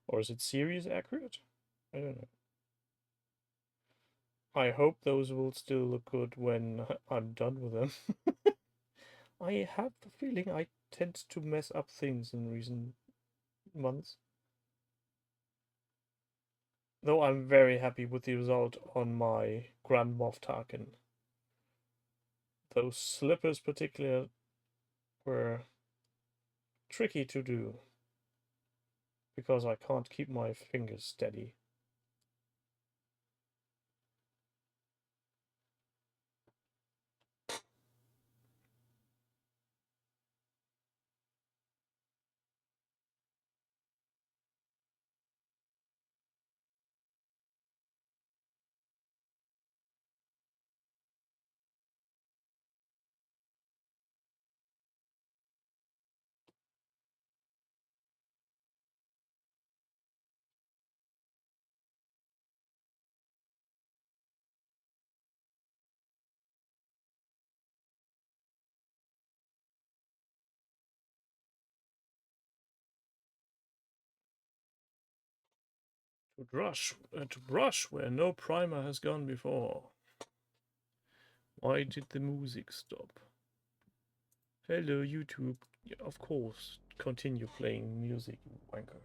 B: Or is it series accurate? I don't know. I hope those will still look good when I'm done with them. I have the feeling I tend to mess up things in recent months. Though I'm very happy with the result on my Grand Moff Tarkin. Those slippers particularly were tricky to do. because I can't keep my fingers steady. To brush where no primer has gone before. Why did the music stop? Hello, YouTube. Yeah, of course, continue playing music, you wanker.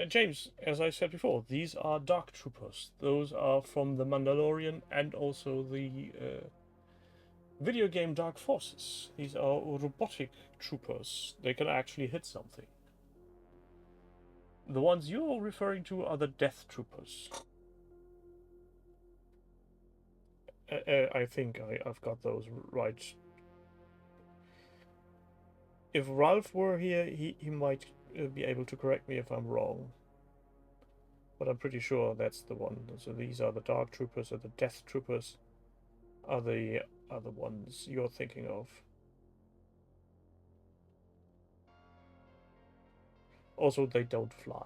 B: James, as I said before, these are Dark Troopers. Those are from The Mandalorian and also the video game Dark Forces. These are robotic troopers. They can actually hit something. The ones you're referring to are the Death Troopers. I think I've got those right. If Ralph were here, he might be able to correct me if I'm wrong. But I'm pretty sure that's the one. So these are the Dark Troopers, or the Death Troopers are the other ones you're thinking of. Also, they don't fly.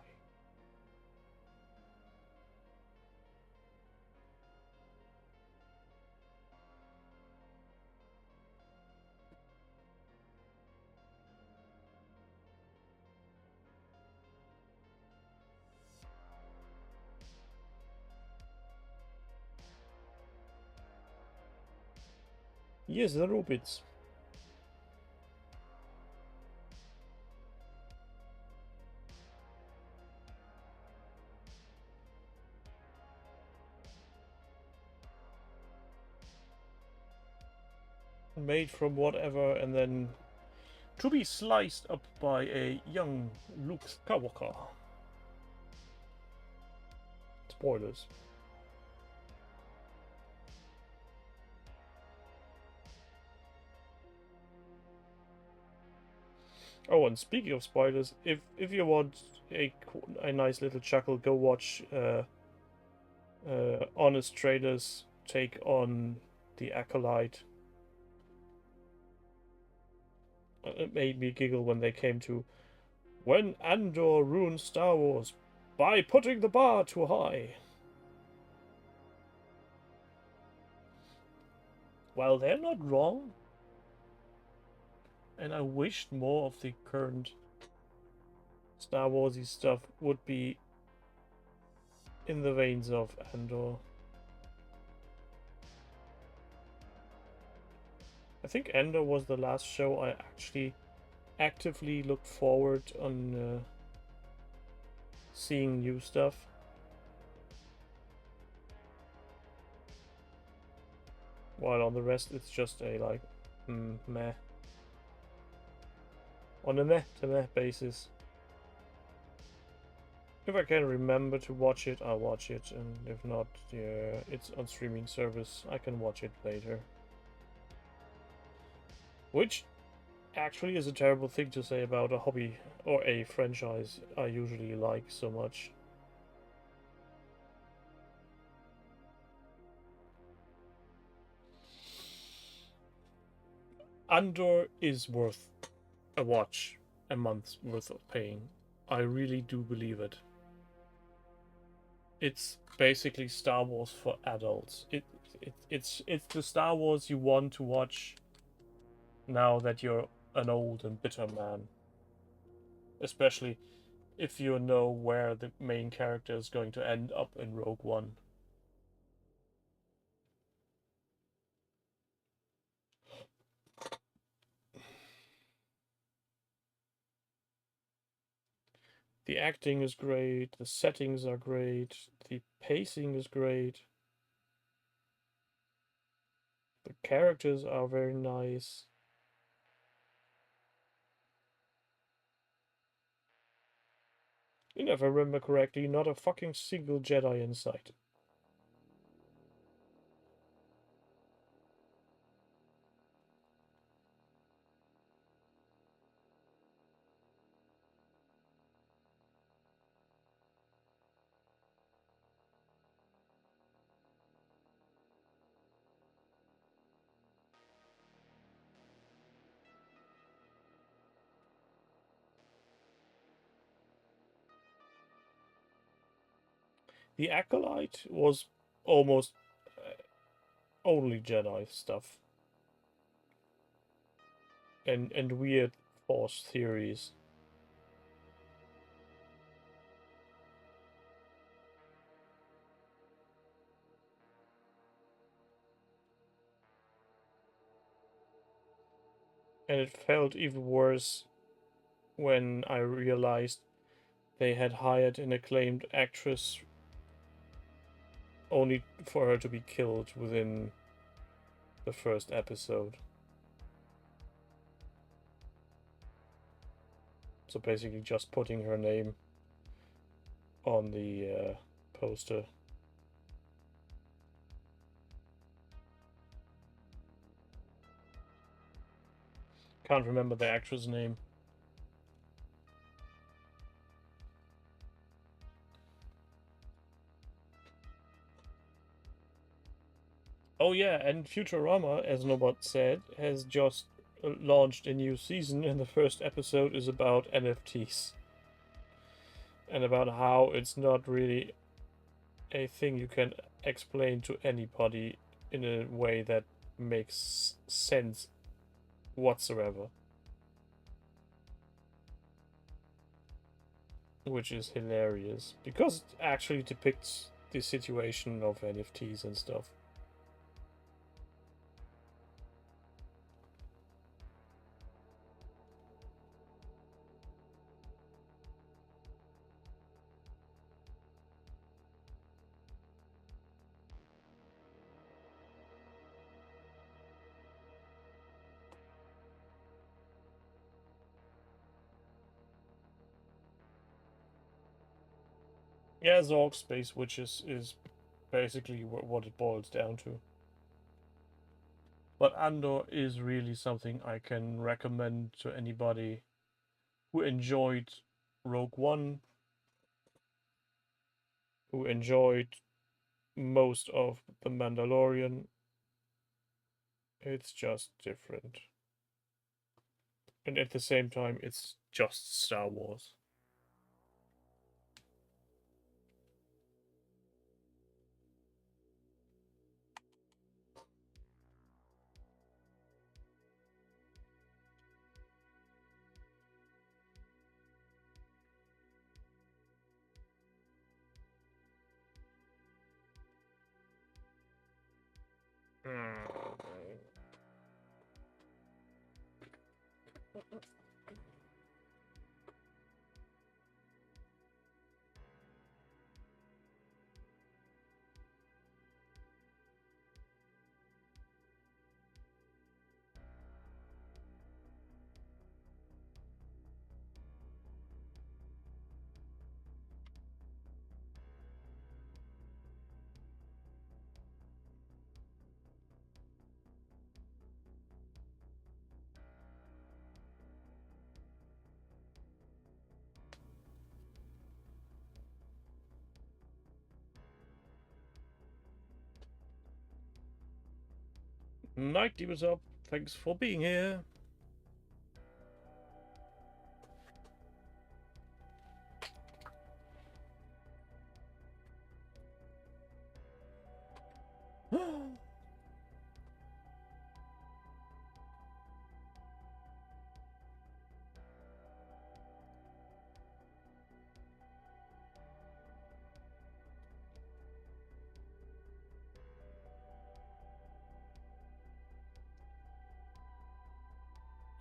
B: Yes, the robots. Made from whatever and then to be sliced up by a young Luke Skywalker. Spoilers. Oh, and speaking of spoilers, if you want a nice little chuckle, go watch Honest Trader's take on the Acolyte. It made me giggle when they came to when Andor ruined Star Wars by putting the bar too high. Well, they're not wrong. And I wished more of the current Star Warsy stuff would be in the veins of Andor. I think Andor was the last show I actually actively looked forward on seeing new stuff. While on the rest it's just a like meh. On a meh to meh basis. If I can remember to watch it, I'll watch it, and if not, yeah, it's on streaming service. I can watch it later. Which actually is a terrible thing to say about a hobby or a franchise I usually like so much. Andor is worth a watch, a month's worth of paying. I really do believe it. It's basically Star Wars for adults. It's the Star Wars you want to watch now that you're an old and bitter man. Especially if you know where the main character is going to end up in Rogue One. The acting is great, the settings are great, the pacing is great. The characters are very nice. And if I remember correctly, not a fucking single Jedi in sight. The Acolyte was almost only Jedi stuff. And weird Force theories. And it felt even worse when I realized they had hired an acclaimed actress only for her to be killed within the first episode. So basically just putting her name on the poster. Can't remember the actress' name. Oh yeah, and Futurama, as Nobot said, has just launched a new season, and the first episode is about NFTs. And about how it's not really a thing you can explain to anybody in a way that makes sense whatsoever. Which is hilarious, because it actually depicts the situation of NFTs and stuff. Yeah, Zorg Space Witches is basically what it boils down to. But Andor is really something I can recommend to anybody who enjoyed Rogue One, who enjoyed most of The Mandalorian. It's just different. And at the same time, it's just Star Wars. Night Demon's up. Thanks for being here.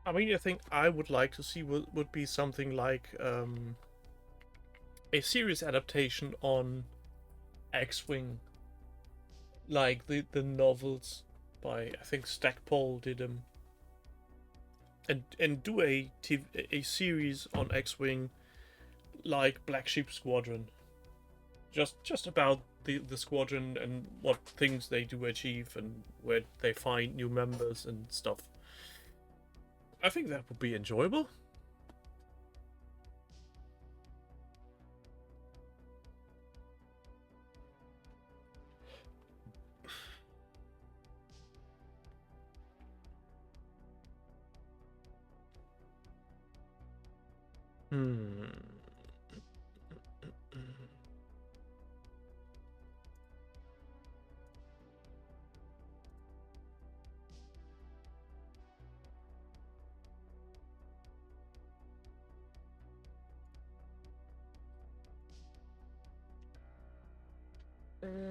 B: I mean, I think I would like to see would be something like a series adaptation on X-Wing, like the novels, by, I think Stackpole did them. And do a series on X-Wing like Black Sheep Squadron. Just about the squadron and what things they do achieve and where they find new members and stuff. I think that would be enjoyable.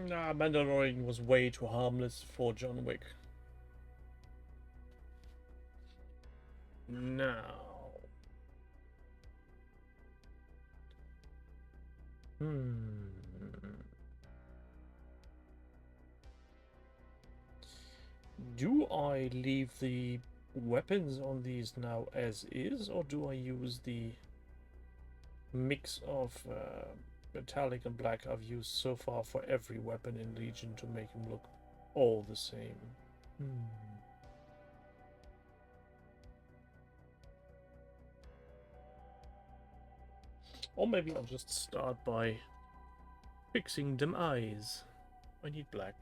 B: Nah, Mandalorian was way too harmless for John Wick. Now. Do I leave the weapons on these now as is, or do I use the mix of metallic and black I've used so far for every weapon in Legion to make them look all the same? Or maybe I'll just start by fixing them eyes. I need black.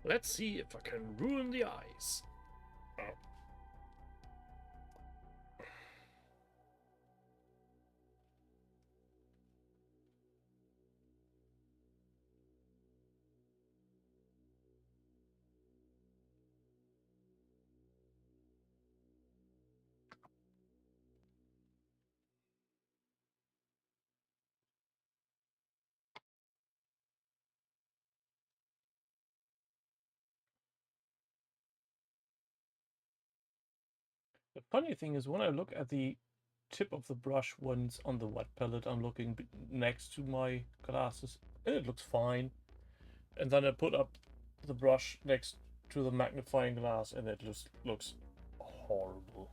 B: Let's see if I can ruin the eyes. The funny thing is, when I look at the tip of the brush once on the wet palette, I'm looking next to my glasses, and it looks fine. And then I put up the brush next to the magnifying glass, and it just looks horrible.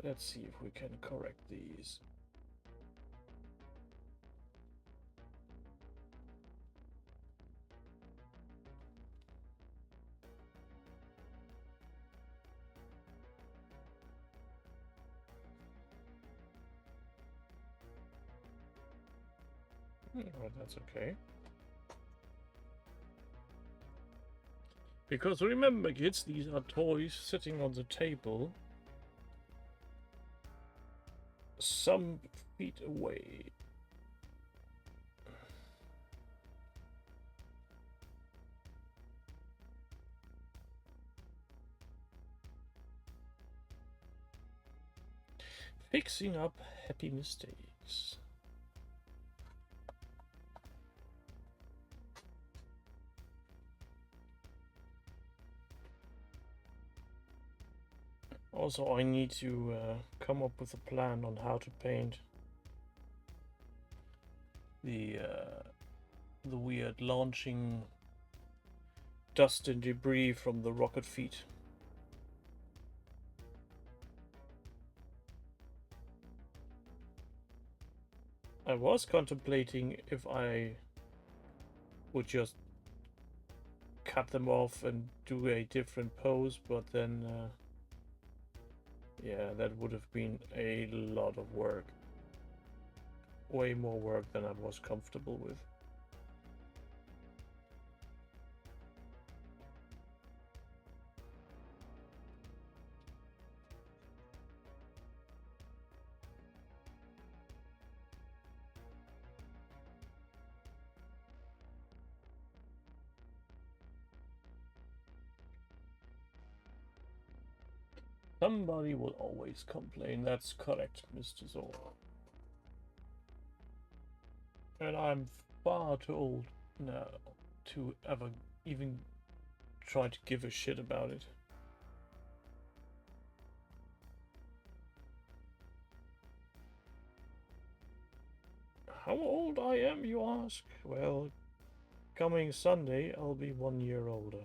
B: Let's see if we can correct these. Oh, that's okay. Because remember, kids, these are toys sitting on the table some feet away. Fixing up happy mistakes. Also, I need to come up with a plan on how to paint the weird launching dust and debris from the rocket feet. I was contemplating if I would just cut them off and do a different pose, but then yeah, that would have been a lot of work. Way more work than I was comfortable with. Somebody will always complain. That's correct, Mr. Zor. And I'm far too old now. to ever even try to give a shit about it. How old I am, you ask? Well, coming Sunday, I'll be 1 year older.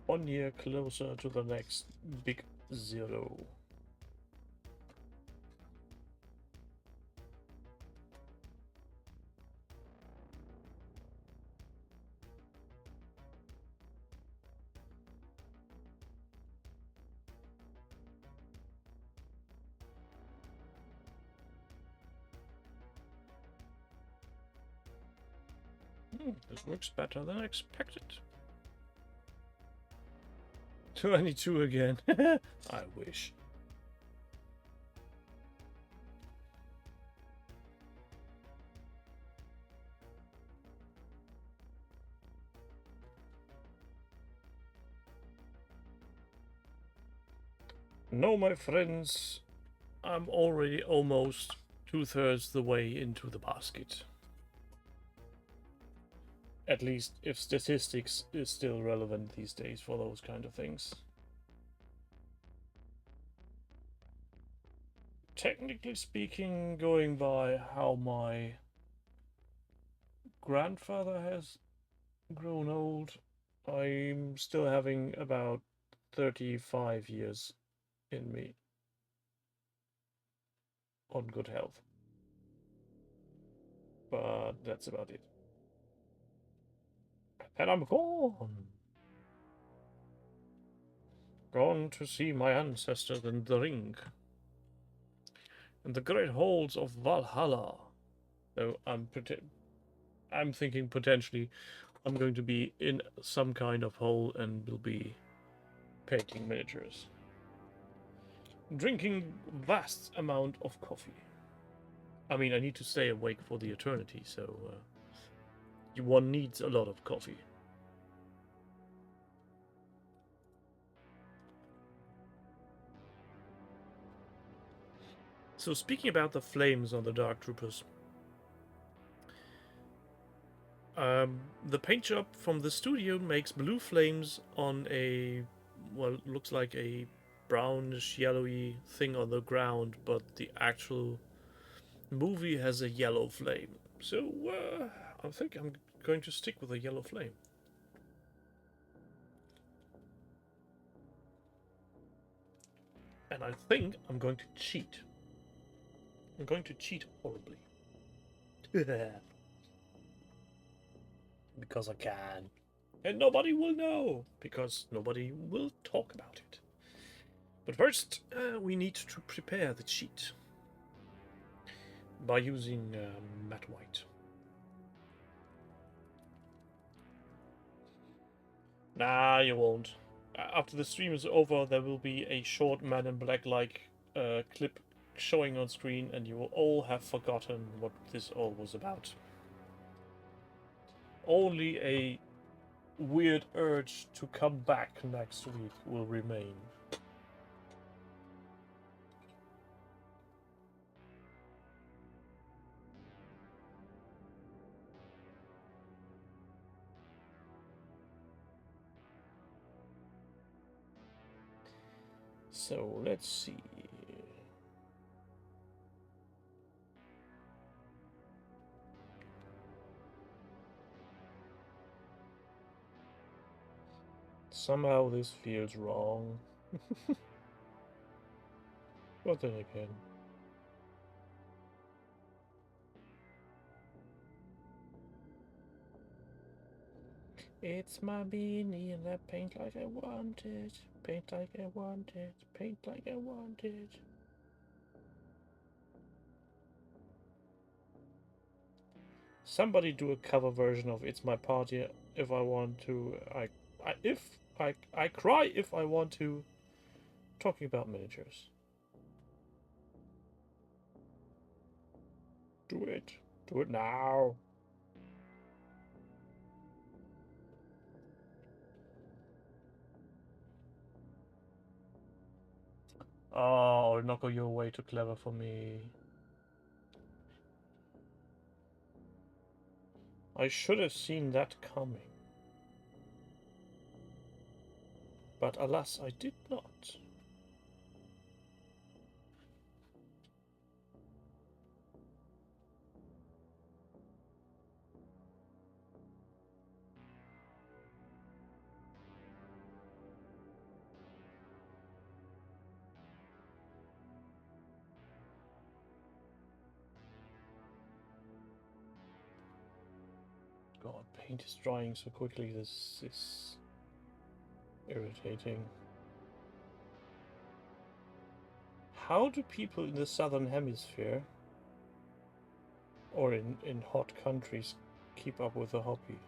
B: One year closer to the next big zero. This works better than expected. 22 again. I wish. No, my friends, I'm already almost 2/3 the way into the basket. At least if statistics is still relevant these days for those kind of things. Technically speaking, going by how my grandfather has grown old, I'm still having about 35 years in me on good health. But that's about it. And I'm gone. Gone to see my ancestors in the ring. In the great halls of Valhalla. So I'm thinking potentially I'm going to be in some kind of hole and will be painting miniatures. Drinking vast amount of coffee. I mean, I need to stay awake for the eternity, so one needs a lot of coffee. So speaking about the flames on the Dark Troopers, the paint job from the studio makes blue flames on a, well, looks like a brownish yellowy thing on the ground, but the actual movie has a yellow flame. So I think I'm going to stick with a yellow flame. And I think I'm going to cheat. I'm going to cheat horribly. Because I can. And nobody will know, because nobody will talk about it. But first, we need to prepare the cheat by using matte white. Nah, you won't. After the stream is over, there will be a short Man in Black-like clip showing on screen, and you will all have forgotten what this all was about. Only a weird urge to come back next week will remain. So let's see. Somehow this feels wrong. But then again. It's my beanie and I paint like I want it. Paint like I want it. Paint like I want it. Somebody do a cover version of It's My Party if I want to. I cry if I want to. Talking about miniatures. Do it. Do it now. Oh, Orinoco, you're way too clever for me. I should have seen that coming. But alas, I did not. God, paint is drying so quickly. This is irritating. How do people in the southern hemisphere or in hot countries keep up with the hobby?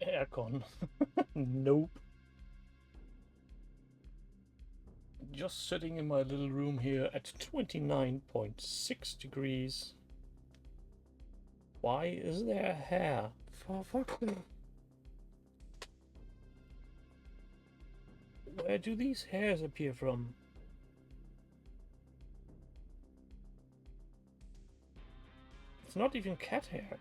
B: Aircon. Nope. Just sitting in my little room here at 29.6 degrees. Why is there hair? For fuck's sake. Where do these hairs appear from? It's not even cat hair.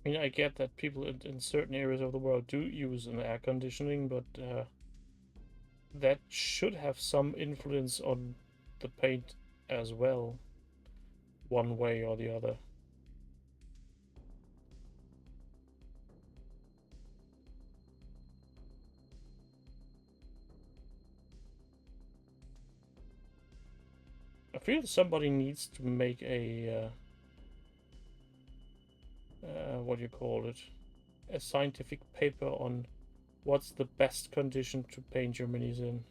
B: I mean, I get that people in certain areas of the world do use an air conditioning, but that should have some influence on the paint as well, one way or the other. I feel somebody needs to make a what do you call it? A scientific paper on what's the best condition to paint your minis in.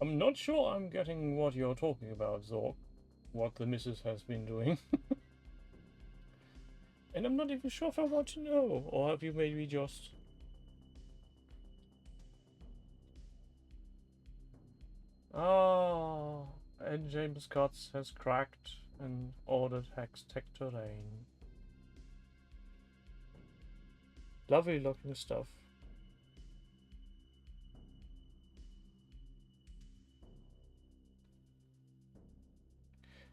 B: I'm not sure I'm getting what you're talking about, Zork. What the missus has been doing. And I'm not even sure if I want to know. Or have you maybe just... Ah, and James Scott has cracked and ordered Hex Tech Terrain. Lovely looking stuff.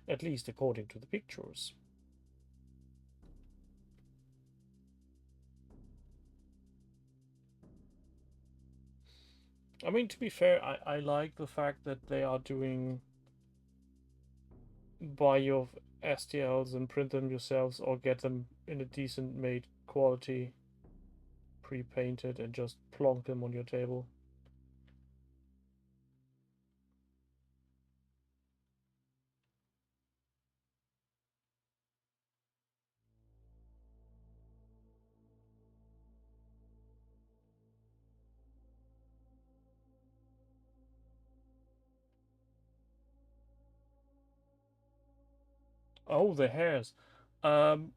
B: At least according to the pictures. I mean, to be fair, I like the fact that they are doing buy your STLs and print them yourselves or get them in a decent made quality, pre-painted, and just plonk them on your table. Oh, the hairs. Um,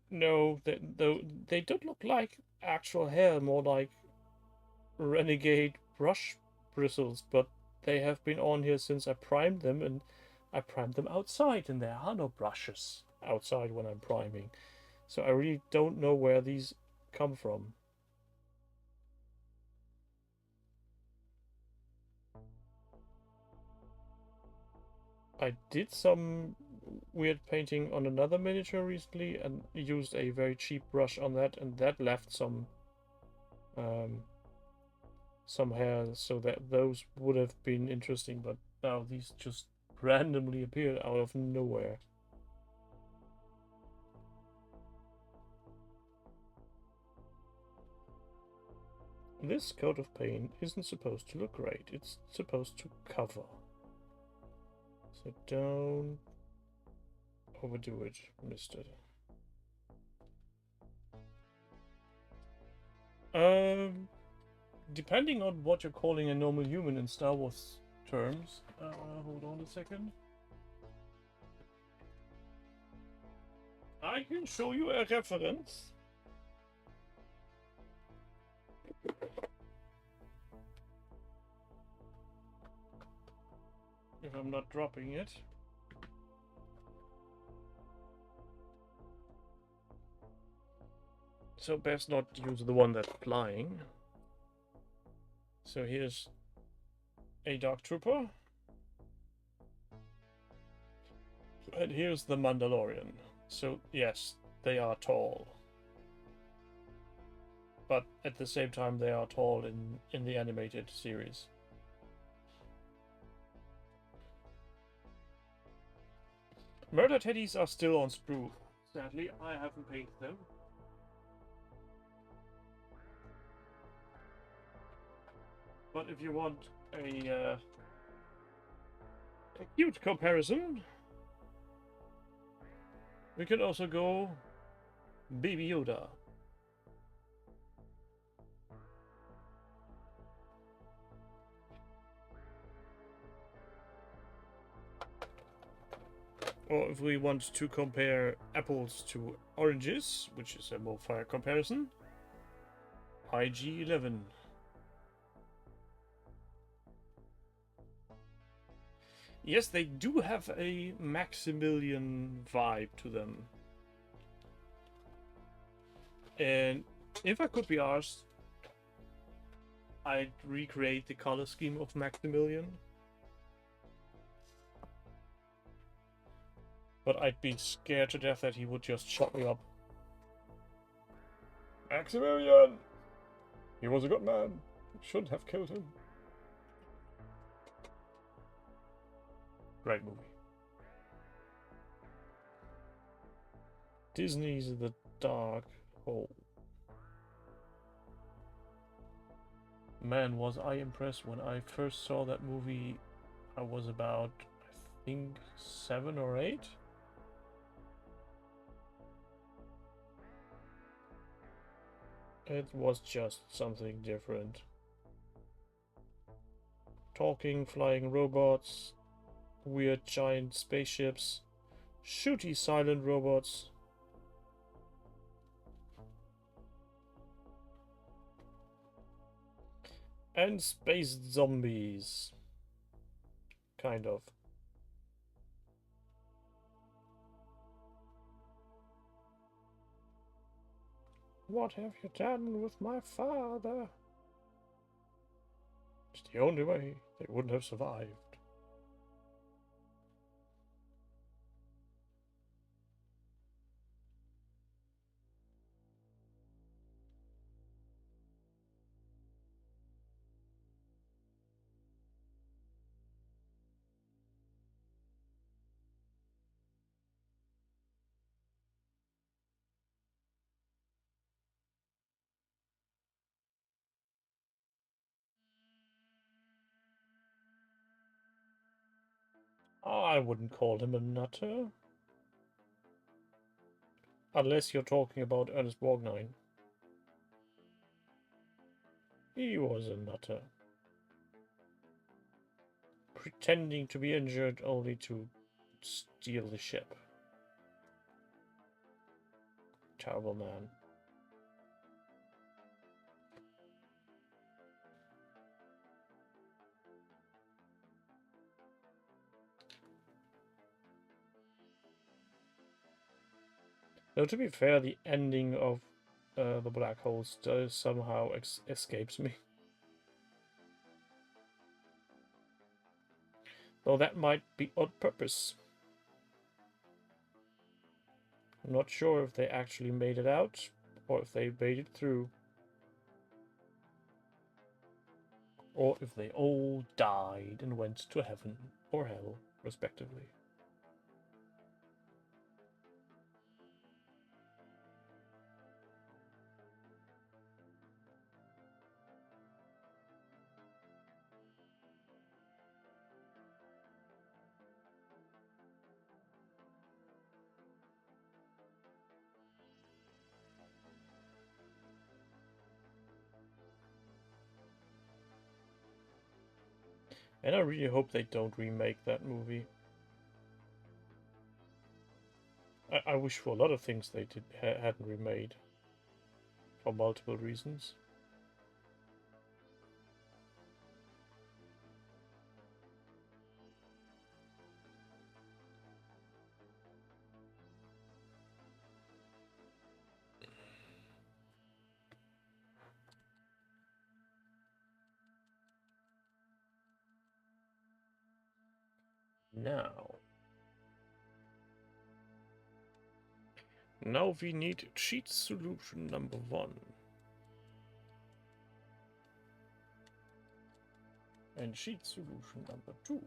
B: no, they don't look like actual hair, more like renegade brush bristles, but they have been on here since I primed them, and I primed them outside, and there are no brushes outside when I'm priming. So I really don't know where these come from. I did some weird painting on another miniature recently and used a very cheap brush on that, and that left um, some hair, so that those would have been interesting, but now these just randomly appeared out of nowhere. This coat of paint isn't supposed to look great, it's supposed to cover. So don't overdo it, mister. Depending on what you're calling a normal human in Star Wars terms. Hold on a second. I can show you a reference. If I'm not dropping it. So best not use the one that's flying. So here's a Dark Trooper. And here's the Mandalorian. So yes, they are tall. But at the same time they are tall in the animated series. Murder Teddies are still on sprue. Sadly, I haven't painted them. But if you want a cute comparison, we can also go Baby Yoda. Or if we want to compare apples to oranges, which is a more fair comparison, IG-11. Yes, they do have a Maximilian vibe to them. And if I could be asked, I'd recreate the color scheme of Maximilian. But I'd be scared to death that he would just shut me up. Maximilian! He was a good man. Should have killed him. Great movie. Disney's The Dark Hole. Man, was I impressed when I first saw that movie. I was about, I think, 7 or 8. It was just something different. Talking, flying robots, weird giant spaceships, shooty silent robots. And space zombies. Kind of. What have you done with my father? It's the only way they wouldn't have survived. I wouldn't call him a nutter. Unless you're talking about Ernest Borgnine. He was a nutter. Pretending to be injured only to steal the ship. Terrible man. Though to be fair, the ending of the black hole still somehow escapes me. Though that might be on purpose. I'm not sure if they actually made it out, or if they made it through. Or if they all died and went to heaven or hell, respectively. And I really hope they don't remake that movie. I wish for a lot of things they hadn't remade. For multiple reasons. Now we need cheat solution number 1. And cheat solution number 2.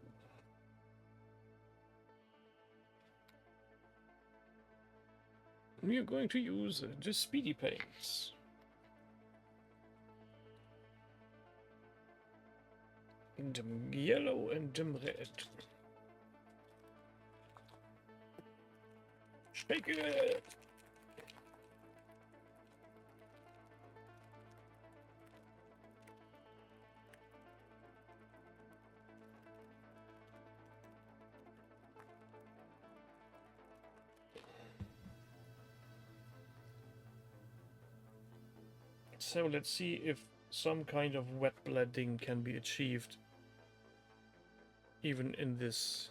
B: We are going to use the speedy paints. In dem yellow and dem red. Shake it! So let's see if some kind of wet blending can be achieved even in this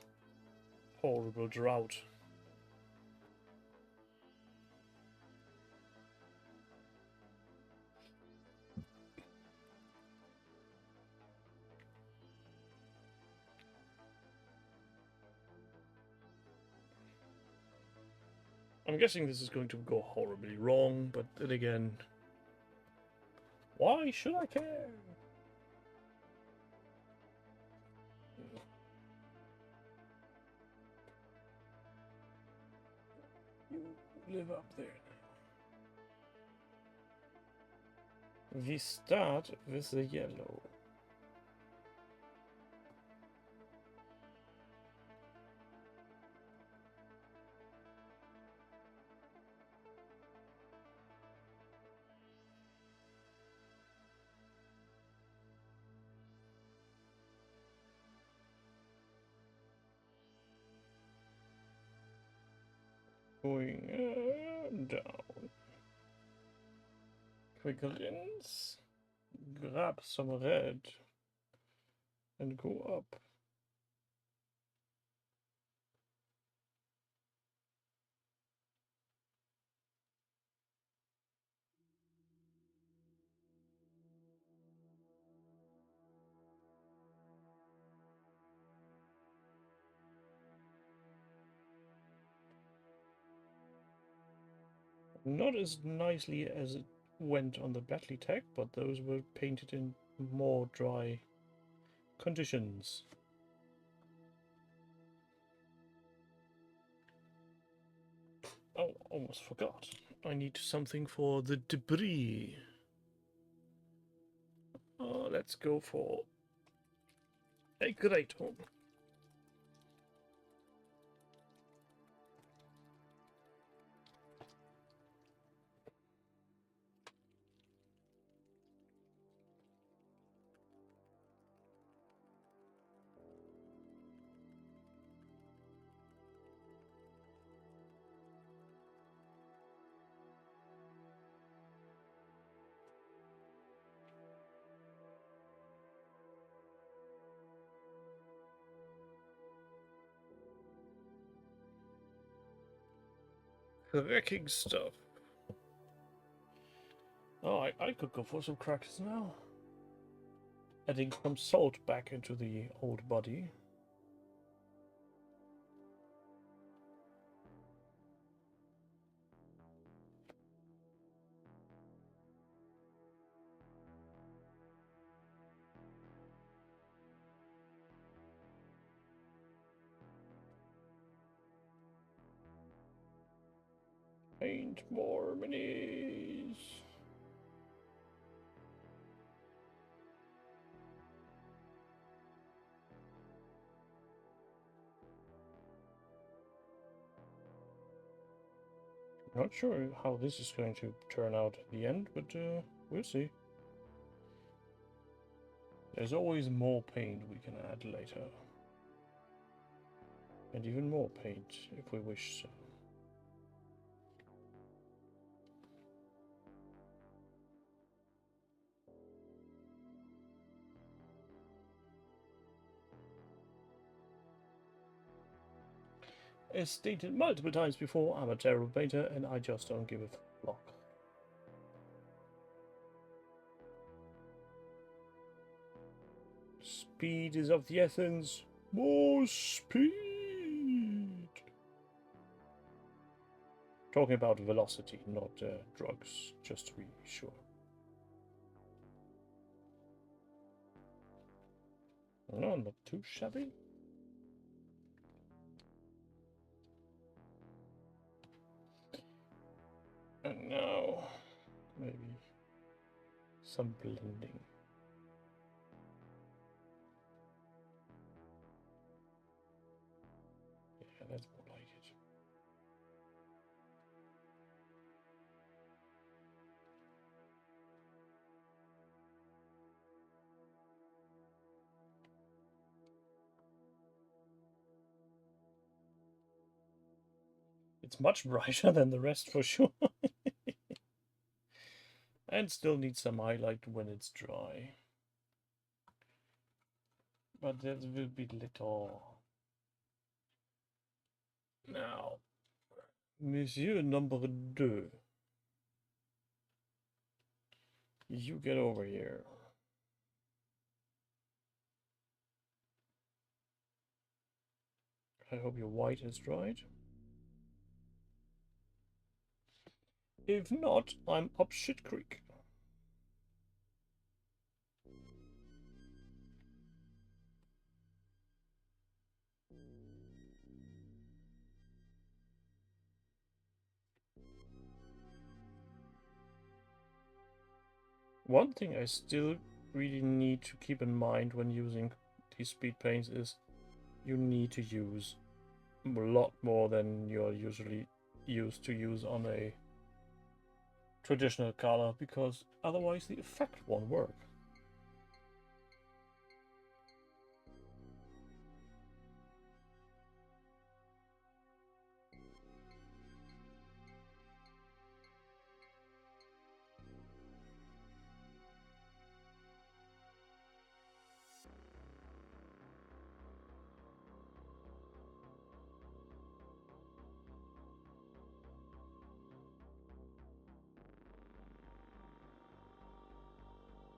B: horrible drought. I'm guessing this is going to go horribly wrong, but then again, why should I care? You live up there now. We start with the yellow. Going down. Quick rinse. Grab some red. And go up. Not as nicely as it went on the Battletech, but those were painted in more dry conditions. Oh, almost forgot. I need something for the debris. Let's go for a great one. Cracking stuff. Oh, I could go for some crackers now. Adding some salt back into the old body. Paint more minis. Not sure how this is going to turn out at the end, but we'll see. There's always more paint we can add later. And even more paint, if we wish so. As stated multiple times before, I'm a terrible painter and I just don't give a flock. Speed is of the essence. More speed! Talking about velocity, not drugs, just to be sure. No, not too shabby. And now, maybe some blending. Yeah, that's more like it. It's much brighter than the rest for sure. And still needs some highlight when it's dry. But that will be little. Now, Monsieur number 2. You get over here. I hope your white is dried. If not, I'm up shit creek. One thing I still really need to keep in mind when using these speed paints is you need to use a lot more than you're usually used to use on a traditional color, because otherwise the effect won't work.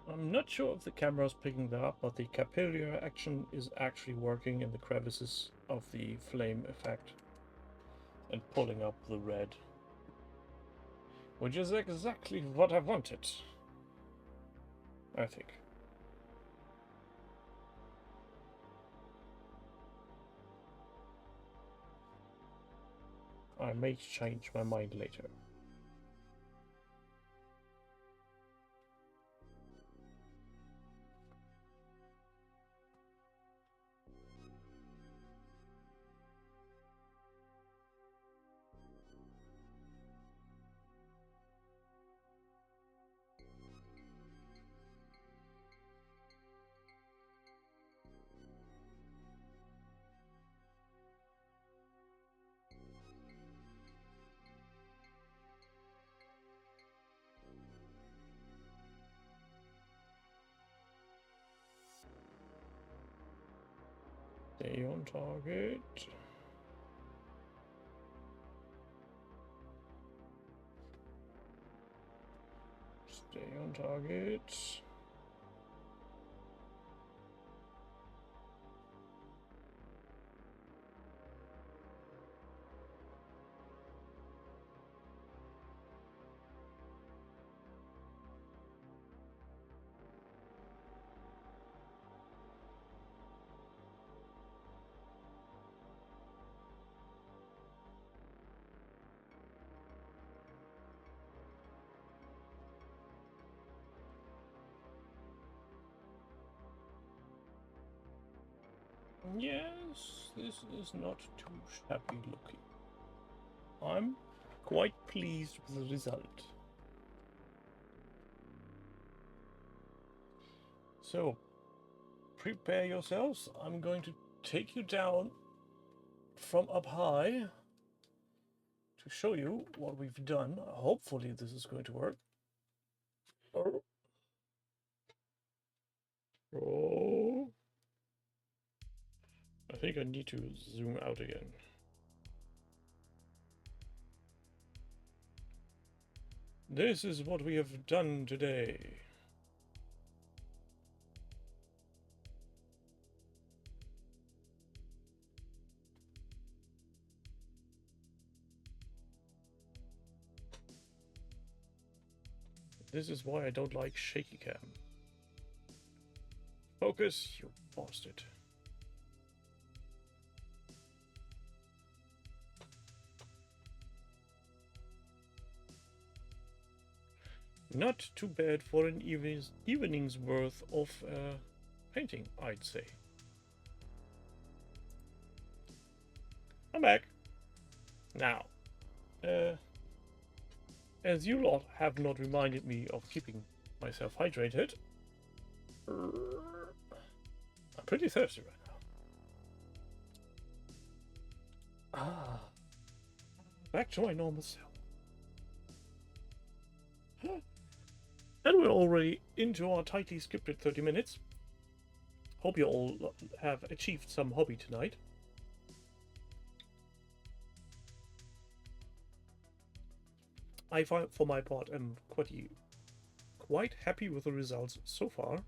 B: I'm not sure if the camera's picking that up, but the capillary action is actually working in the crevices of the flame effect and pulling up the red, which is exactly what I wanted, I think. I may change my mind later. Stay on target. Stay on target. Yes, this is not too shabby looking. I'm quite pleased with the result. So, prepare yourselves. I'm going to take you down from up high to show you what we've done. Hopefully this is going to work. Oh. Oh. I think I need to zoom out again. This is what we have done today. This is why I don't like shaky cam. Focus, you bastard. Not too bad for an evening's worth of painting, I'd say. I'm back. Now, as you lot have not reminded me of keeping myself hydrated, I'm pretty thirsty right now. Back to my normal self. And we're already into our tightly scripted 30 minutes. Hope you all have achieved some hobby tonight. I find, for my part, am quite happy with the results so far.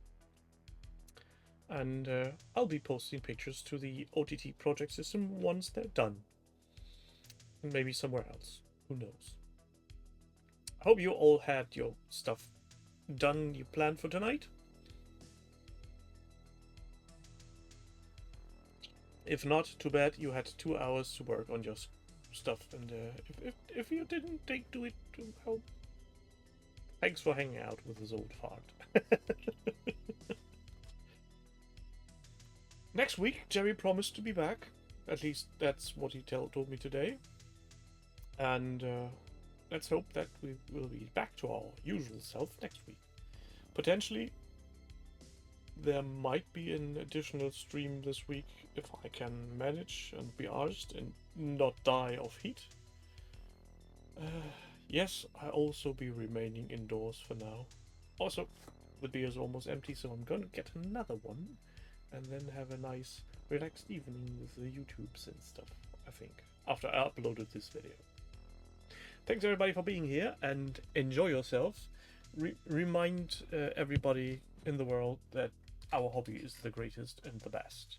B: And I'll be posting pictures to the OTT project system once they're done. And maybe somewhere else. Who knows? I hope you all had your stuff done you planned for tonight. If not, too bad. You had 2 hours to work on your stuff, and if you didn't do it, well, thanks for hanging out with this old fart. Next week, Jerry promised to be back. At least that's what he told me today. And let's hope that we will be back to our usual self next week. Potentially, there might be an additional stream this week if I can manage and be arsed and not die of heat. Yes, I'll also be remaining indoors for now. Also, the beer is almost empty, so I'm gonna get another one and then have a nice relaxed evening with the YouTubes and stuff, I think, after I uploaded this video. Thanks everybody for being here, and enjoy yourselves. Remind everybody in the world that our hobby is the greatest and the best.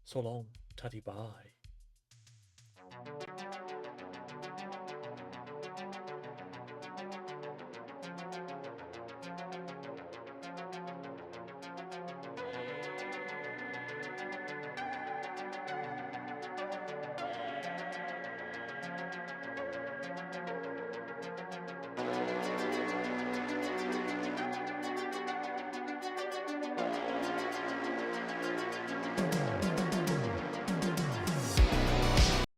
B: So long, tutty bye.